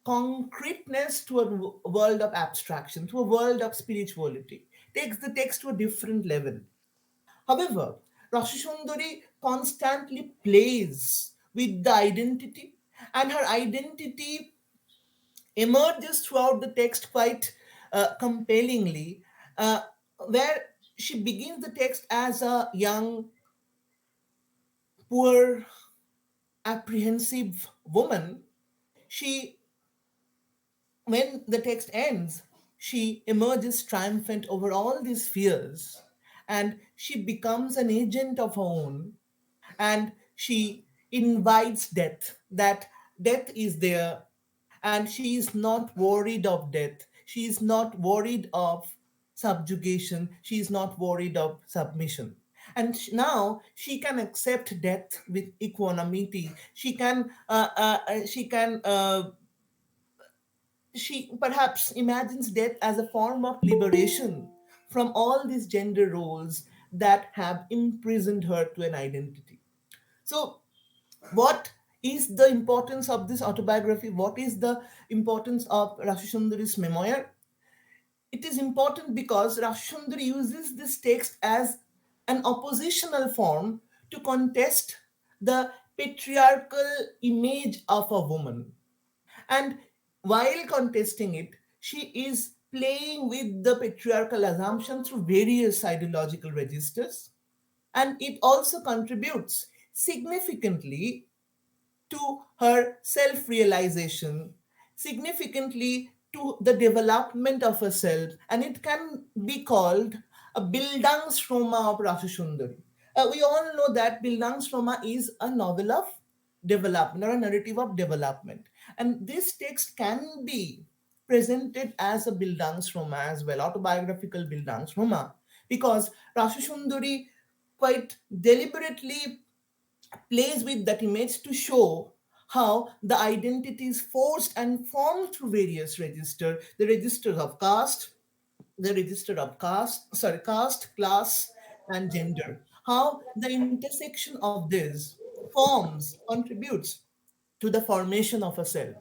S1: concreteness to a world of abstraction, to a world of spirituality, takes the text to a different level. However, Rashishundari constantly plays with the identity, and her identity emerges throughout the text quite compellingly, uh, where she begins the text as a young, poor, apprehensive woman. She When the text ends, she emerges triumphant over all these fears, and she becomes an agent of her own, and she invites death, that death is there, and she is not worried of death. She is not worried of subjugation. She is not worried of submission. And now she can accept death with equanimity. She perhaps imagines death as a form of liberation from all these gender roles that have imprisoned her to an identity. So, what is the importance of this autobiography? What is the importance of Rashishundari's memoir? It is important because Rashundari uses this text as an oppositional form to contest the patriarchal image of a woman. And while contesting it, she is playing with the patriarchal assumption through various ideological registers. And it also contributes significantly to her self realization, significantly to the development of herself, and it can be called a Bildungsroma of Rashishundari. We all know that Bildungsroma is a novel of development or a narrative of development, and this text can be presented as a Bildungsroma as well, autobiographical Bildungsroma, because Rashishundari quite deliberately plays with that image to show how the identity is forced and formed through various registers, the registers of caste, the register of caste, class, and gender. How the intersection of these forms contributes to the formation of a self.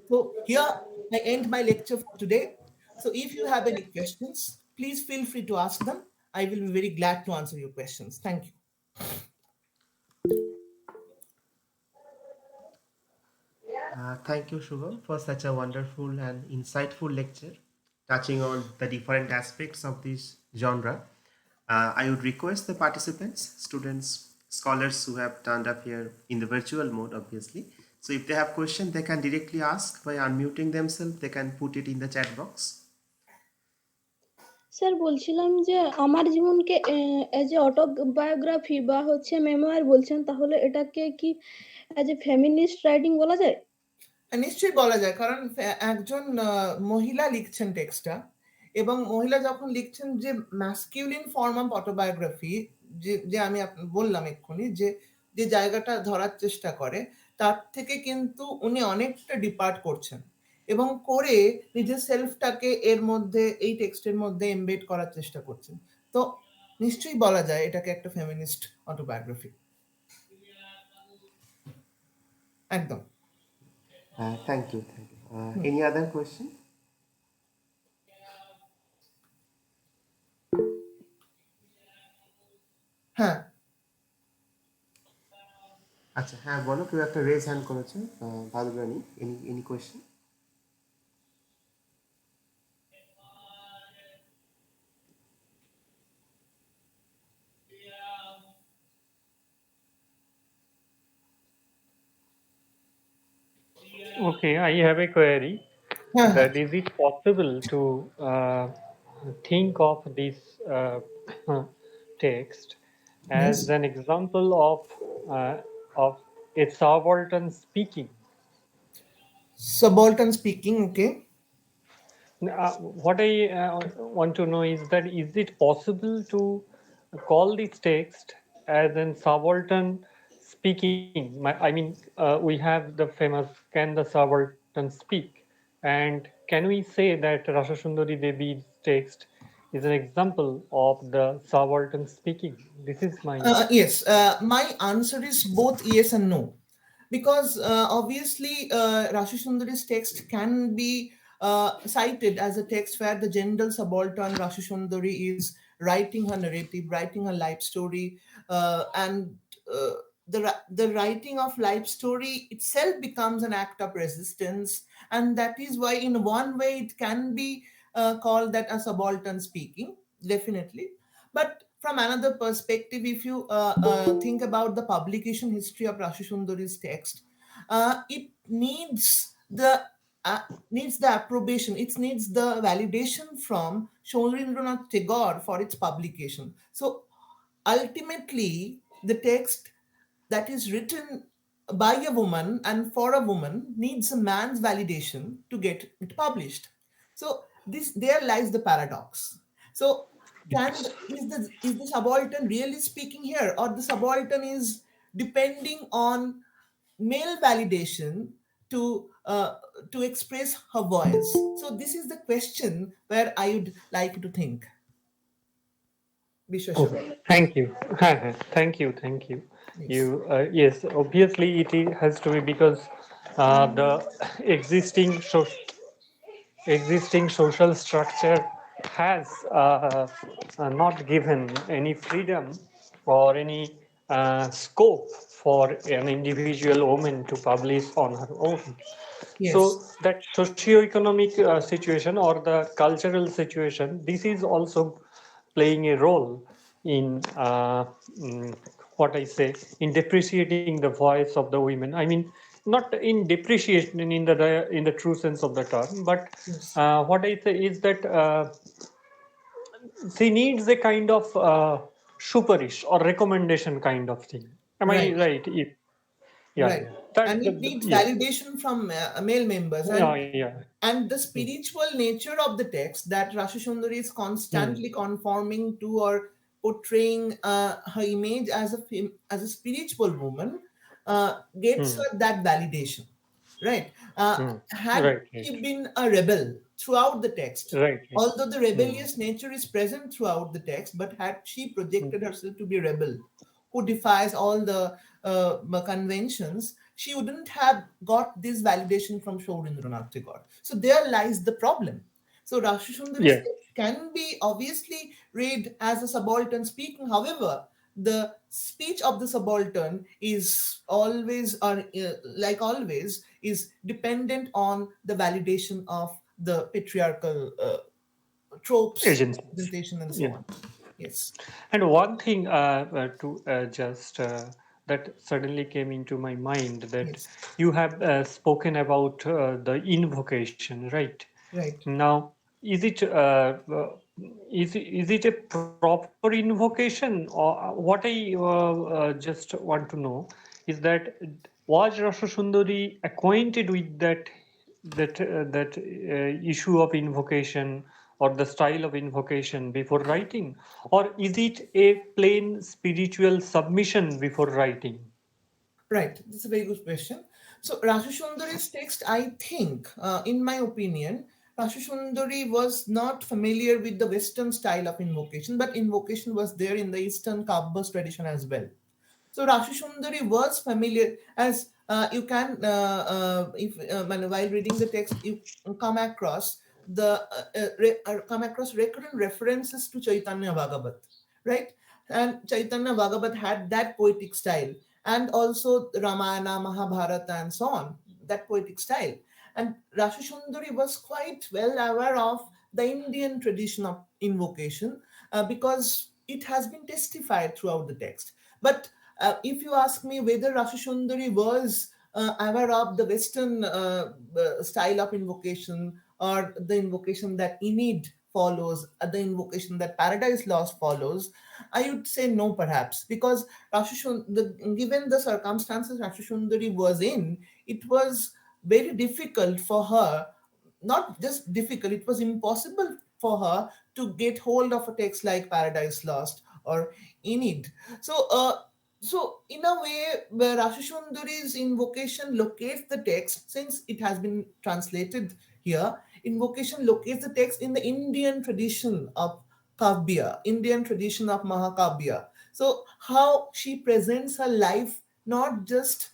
S1: So here I end my lecture for today. So if you have any questions, please feel free to ask them. I will be very glad to answer your questions. Thank you.
S2: Thank you, Shubham, for such a wonderful and insightful lecture touching on the different aspects of this genre. I would request the participants, students, scholars who have turned up here in the virtual mode, obviously. So if they have questions, they can directly ask by unmuting themselves. They can put it in the chat box.
S4: Sir বলছিলাম যে আমার জীবনকে as a autobiography বা হচ্ছে মেমোয়ার বলছেন, তাহলে এটাকে কি এজ এ ফেমিনিস্ট রাইটিং বলা যায়?
S1: নিশ্চয়ই বলা যায়, কারণ একজন মহিলা লিখছেন টেক্সটটা, এবং মহিলা যখন লিখছেন যে ম্যাসকিউলিন ফর্ম অফ অটোবায়োগ্রাফি, যে আমি বললাম এক্ষুনি যে যে জায়গাটা ধরার চেষ্টা করে, তার থেকে কিন্তু উনি অনেকটা ডিপার্ট করছেন এবং করে নিজের সেলফটাকে এর মধ্যে, এই টেক্সটের মধ্যে এমবেড করার চেষ্টা করছেন। তো নিশ্চয়ই বলা যায় এটাকে একটা ফেমিনিস্ট অটোবায়োগ্রাফি। একদম।
S2: Thank you. Any other question?
S1: হ্যাঁ,
S2: আচ্ছা, হ্যাঁ বলো, কেউ একটা রেজ হ্যান্ড করেছে, Bhadurani. Any question?
S5: Okay, I have a query.
S1: হ্যাঁ, হ্যাঁ,
S5: That is it possible to think of this text
S1: yes.
S5: as an example of a subaltern speaking?
S1: Subaltern speaking, okay.
S5: What I want to know is it possible to call this text as an subaltern speaking? I mean, we have the famous "Can the subaltern speak?" And can we say that Rasundari Devi's text is an example of the subaltern speaking? This is my
S1: Yes, my answer is both yes and no. Because obviously, Rashi Sundari's text can be cited as a text where the general subaltern Rashi Sundari is writing her narrative, writing her life story, and the writing of life story itself becomes an act of resistance, and that is why, in one way, it can be called that a subaltern speaking, definitely. But from another perspective, if you think about the publication history of Rashi Sundari's text, it uh, needs the approbation, it needs the validation from Shorindranath Tagore for its publication. So ultimately, the text that is written by a woman and for a woman needs a man's validation to get it published. So this there lies the paradox. So is the subaltern really speaking here, or the subaltern is depending on male validation to express her voice? So this is the question where I would like to think. Bishweshwar.
S5: Okay, thank you. Thank you.
S1: Yes.
S5: You yes, obviously has to be because the existing existing social structure has not given any freedom or any scope for an individual woman to publish on her own.
S1: Yes.
S5: So that socio-economic situation or the cultural situation, this is also playing a role in what I say, in depreciating the voice of the women. I mean, not in depreciation in the true sense of the term, but
S1: Yes.
S5: what I say is that she needs a kind of superish or recommendation kind of thing. Am I
S1: Right.
S5: right? Yeah,
S1: Right.
S5: yeah. That,
S1: And it needs
S5: yes.
S1: validation from male members.
S5: Yeah.
S1: And the spiritual nature of the text that Rashi Sundari is
S5: Hmm.
S1: constantly conforming to or portraying her image as a spiritual woman gets
S5: Hmm.
S1: her that validation. Right.
S5: Hmm.
S1: Had
S5: Right.
S1: she been a rebel throughout the text,
S5: Right.
S1: although the
S5: Hmm.
S1: rebellious nature is present throughout the text, but had she projected herself to be a rebel who defies all the conventions, she wouldn't have got this validation from Shorindranath Tagore. So there lies the problem. So Rashi Sundari's
S5: Yeah.
S1: text can be obviously read as a subaltern speaking. However, the speech of the subaltern is always, or like always, is dependent on the validation of the patriarchal tropes,
S5: Agencies.
S1: representation, and so
S5: Yeah.
S1: on. Yes.
S5: And one thing to just that suddenly came into my mind that
S1: Yes.
S5: you have spoken about the invocation, right?
S1: Right.
S5: Now, is it is it a proper invocation, or what I just want to know is that was Rasa acquainted with that issue of invocation, or the style of invocation before writing? Or is it a plain spiritual submission before writing?
S1: Right, that's a very good question. So Rashasundari's text, I think, in my opinion, Rashasundari was not familiar with the Western style of invocation, but invocation was there in the Eastern Kabbas tradition as well. So Rashasundari was familiar, as you can, if while reading the text, you come across come across recurrent references to Chaitanya Bhagavat, right? And Chaitanya Bhagavat had that poetic style, and also Ramayana, Mahabharata, and so on, that poetic style. And Rashasundari was quite well aware of the Indian tradition of invocation because it has been testified throughout the text. But if you ask me whether Rashasundari was aware of the Western style of invocation, or the invocation that Enid follows, the invocation that Paradise Lost follows, I would say no, perhaps, because given the circumstances Rashasundari was in, it was very difficult for her, not just difficult, it was impossible for her to get hold of a text like Paradise Lost or Enid. So in a way, where Rashasundari's invocation locates the text, since it has been translated here, invocation locates the text in the Indian tradition of Kavya, Indian tradition of Mahakavya. So how she presents her life, not just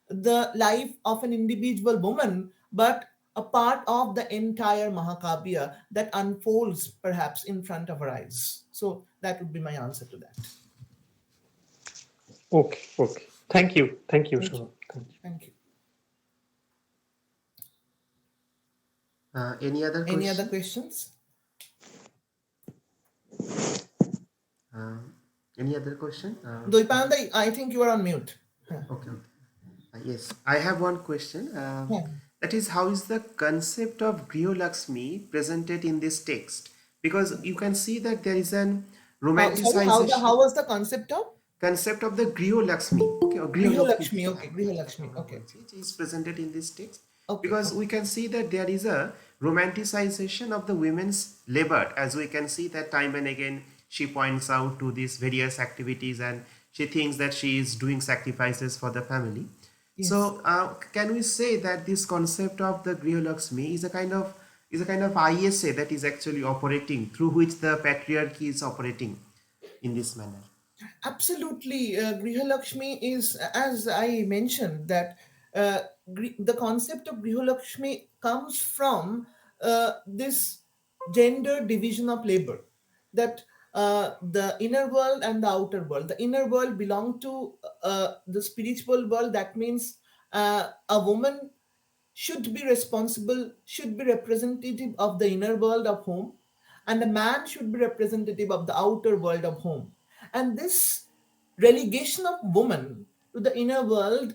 S1: the life of an individual woman, but a part of the entire Mahakavya that unfolds perhaps in front of her eyes. So that would be my answer to that.
S5: Okay, okay. Thank you,
S1: Thank you.
S5: Shubham. Thank you.
S1: Thank you.
S2: Any other
S1: Any
S2: question?
S1: other questions?
S2: Any other question?
S1: Doipanda, I think you are on mute.
S2: Okay. Yes, I have one question.
S1: Yeah.
S2: That is, how is the concept of Griho Lakshmi presented in this text? Because you can see that there is an
S1: Sorry,
S2: romanticization
S1: how was the concept of?
S2: concept of the Griho Lakshmi. Okay, or
S1: Griho
S2: Lakshmi.
S1: Lakshmi, okay, Griho Lakshmi, okay.
S2: It is presented in this text.
S1: Okay,
S2: Because we can see that there is a romanticization of the women's labor, as we can see that time and again she points out to these various activities and she thinks that she is doing sacrifices for the family.
S1: Yes.
S2: So can we say that this concept of the Griho Lakshmi is a kind of ISA that is actually operating, through which the patriarchy is operating in this manner?
S1: Absolutely. Griha Lakshmi is, as I mentioned, that the concept of Griha Lakshmi comes from this gender division of labor, that the inner world and the outer world. The inner world belong to the spiritual world. That means a woman should be responsible, should be representative of the inner world of home, and a man should be representative of the outer world of home. And this relegation of woman to the inner world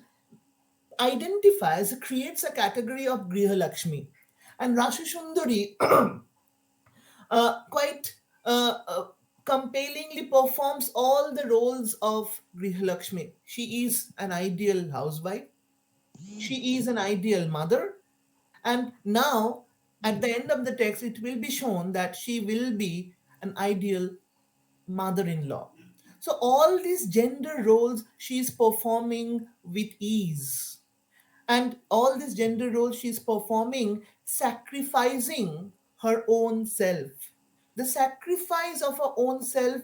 S1: creates a category of Griha Lakshmi. And Rashasundari quite compellingly performs all the roles of Griha Lakshmi. She is an ideal housewife, she is an ideal mother, and now at the end of the text, it will be shown that she will be an ideal mother in law. So, all these gender roles she is performing with ease. And all these gender roles she's performing, sacrificing her own self. The sacrifice of her own self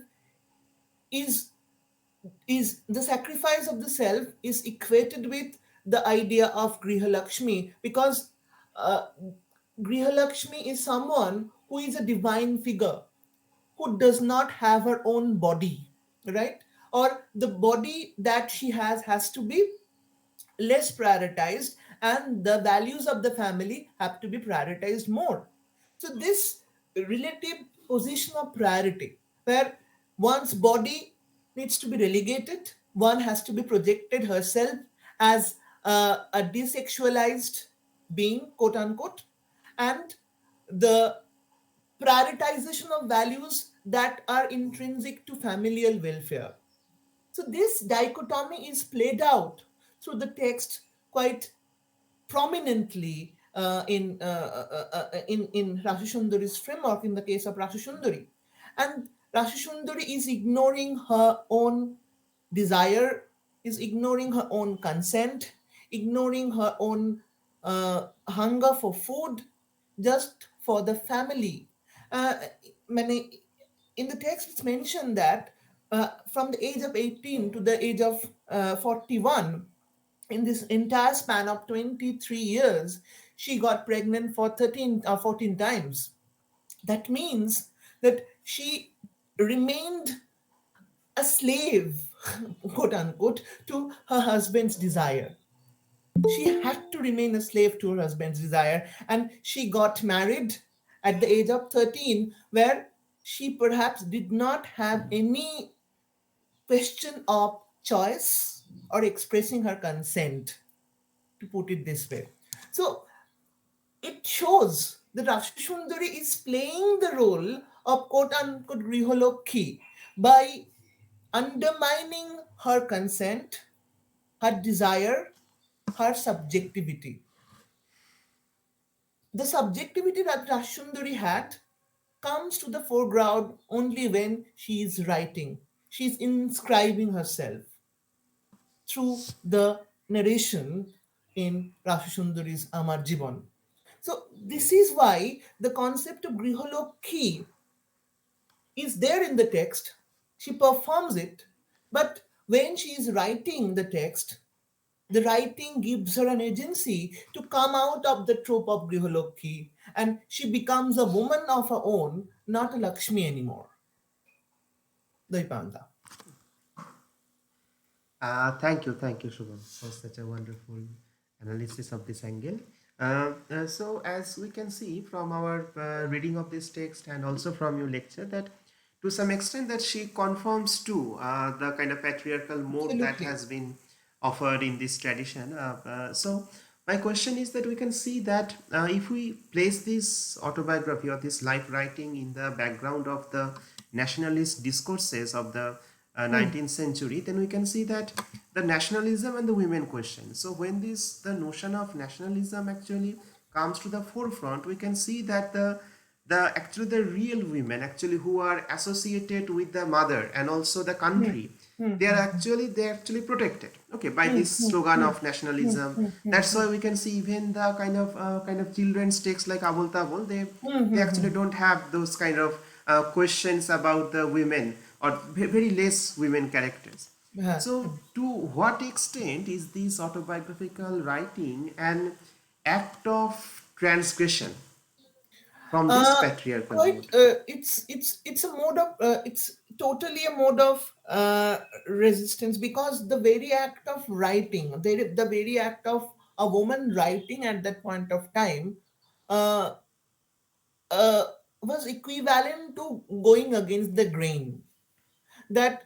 S1: is the sacrifice of the self is equated with the idea of Griha Lakshmi, because uh, Griha Lakshmi is someone who is a divine figure, who does not have her own body, right? Or the body that she has to be less prioritized, and the values of the family have to be prioritized more. So this relative position of priority, where one's body needs to be relegated, one has to be projected herself as a desexualized being, quote unquote, and the prioritization of values that are intrinsic to familial welfare. So this dichotomy is played out through the text quite prominently, in Rassundari's framework, in the case of Rassundari. And Rassundari is ignoring her own desire, is ignoring her own consent, ignoring her own hunger for food, just for the family. Uh, many, in the text, it's mentioned that from the age of 18 to the age of 41, in this entire span of 23 years, she got pregnant for 13 or 14 times. That means that she remained a slave, quote unquote, to her husband's desire. She had to remain a slave to her husband's desire, and she got married at the age of 13, where she perhaps did not have any question of choice or expressing her consent, to put it this way. So it shows that Rashundari is playing the role of quote unquote Griholokhi by undermining her consent, her desire, her subjectivity. The subjectivity that Rashundari had comes to the foreground only when she is writing. She is inscribing herself through the narration in Rashundari's Amar Jiban. So this is why the concept of Griholokhi is there in the text. She performs it, but when she is writing the text, the writing gives her an agency to come out of the trope of Griholokhi, and she becomes a woman of her own, not a Lakshmi anymore. Daipanda.
S2: Thank you, Shubham, for such a wonderful analysis of this angle. So, as we can see from our reading of this text and also from your lecture, that to some extent that she conforms to the kind of patriarchal mode that
S1: Absolutely.
S2: has been offered in this tradition. So, my question is that we can see that if we place this autobiography or this life writing in the background of the nationalist discourses of the 19th century, then we can see that the nationalism and the women question. So when the notion of nationalism actually comes to the forefront, we can see that the real women actually who are associated with the mother and also the country, they actually protected, okay, by this slogan of nationalism. That's why we can see even the kind of children's texts like Abul Tabul, they actually don't have those kind of questions about the women, or very less women characters.
S1: Yeah.
S2: So, to what extent is this autobiographical writing an act of transgression from this patriarchal
S1: Quite,
S2: mode?
S1: it's a mode of it's totally a mode of resistance, because the very act of writing, the very act of a woman writing at that point of time, uh, uh, was equivalent to going against the grain. That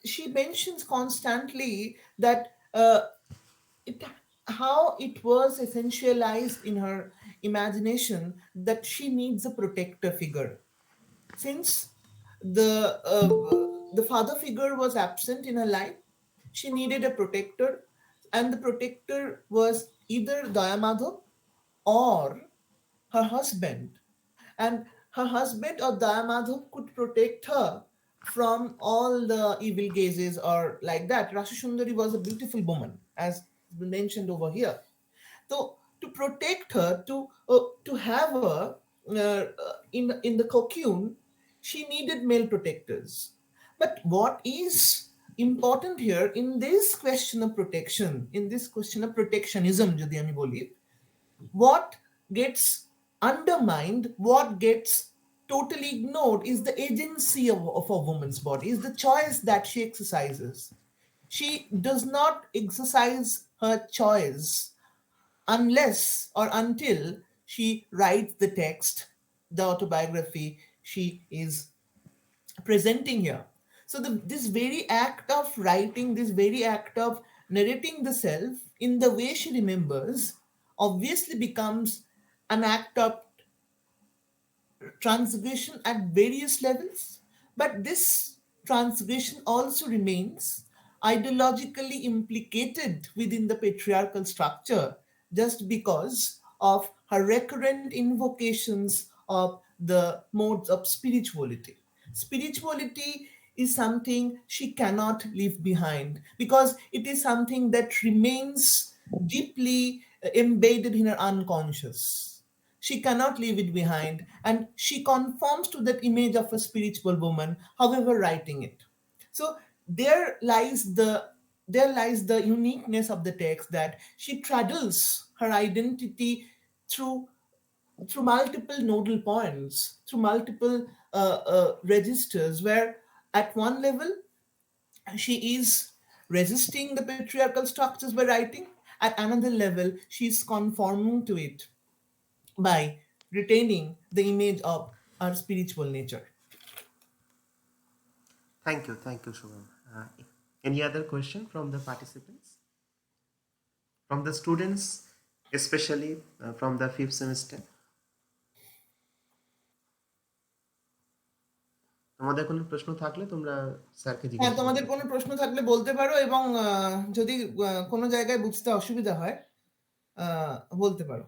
S1: she mentions constantly that it how it was essentialized in her imagination that she needs a protector figure, since the father figure was absent in her life. She needed a protector, and the protector was either Dayamadho or her husband. And her husband or Dayamadho could protect her from all the evil gazes or like that. Rashundari was a beautiful woman, as mentioned over here. So to protect her, to have her in the cocoon, she needed male protectors. But what is important here in this question of protection, in this question of protectionism, যদি আমি বলি, what gets undermined, what gets totally ignored is the agency of a woman's body, is the choice that she exercises. She does not exercise her choice unless or until she writes the text, the autobiography she is presenting here. So this very act of writing, this very act of narrating the self in the way she remembers, obviously becomes an act of transgression at various levels. But this transgression also remains ideologically implicated within the patriarchal structure, just because of her recurrent invocations of the modes of spirituality. Spirituality is something she cannot leave behind because it is something that remains deeply embedded in her unconscious. She cannot leave it behind, and she conforms to that image of a spiritual woman, however writing it. So there lies the uniqueness of the text, that she straddles her identity through through multiple nodal points, through multiple registers, where at one level she is resisting the patriarchal structures by writing, at another level she is conforming to it by retaining the image of our spiritual nature.
S2: Thank you, Shubham. Any other question from the participants? From the students, especially from the fifth semester? তোমাদের কোনো প্রশ্ন থাকলে তোমরা স্যারকে
S1: হ্যাঁ,
S2: জিজ্ঞাসা
S1: তোমাদের
S2: করতে
S1: কোনো
S2: পারো।
S1: প্রশ্ন থাকলে বলতে পারো, এবং যদি কোনো জায়গায় বুঝতে অসুবিধা হয় বলতে পারো।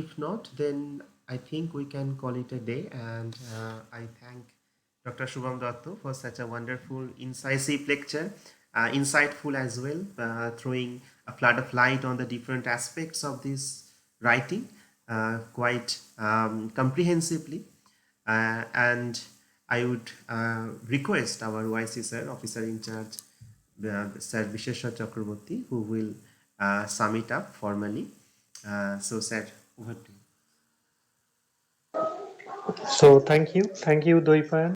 S2: If not, then I think we can call it a day. And I thank Dr. Subham Dutta for such a wonderful, incisive lecture, insightful as well, throwing a flood of light on the different aspects of this writing quite comprehensively. And I would request our YC sir, officer in charge, Sir Vishesha Chakraborty, who will sum it up formally. So, sir, over to you.
S5: So thank you, Doipan.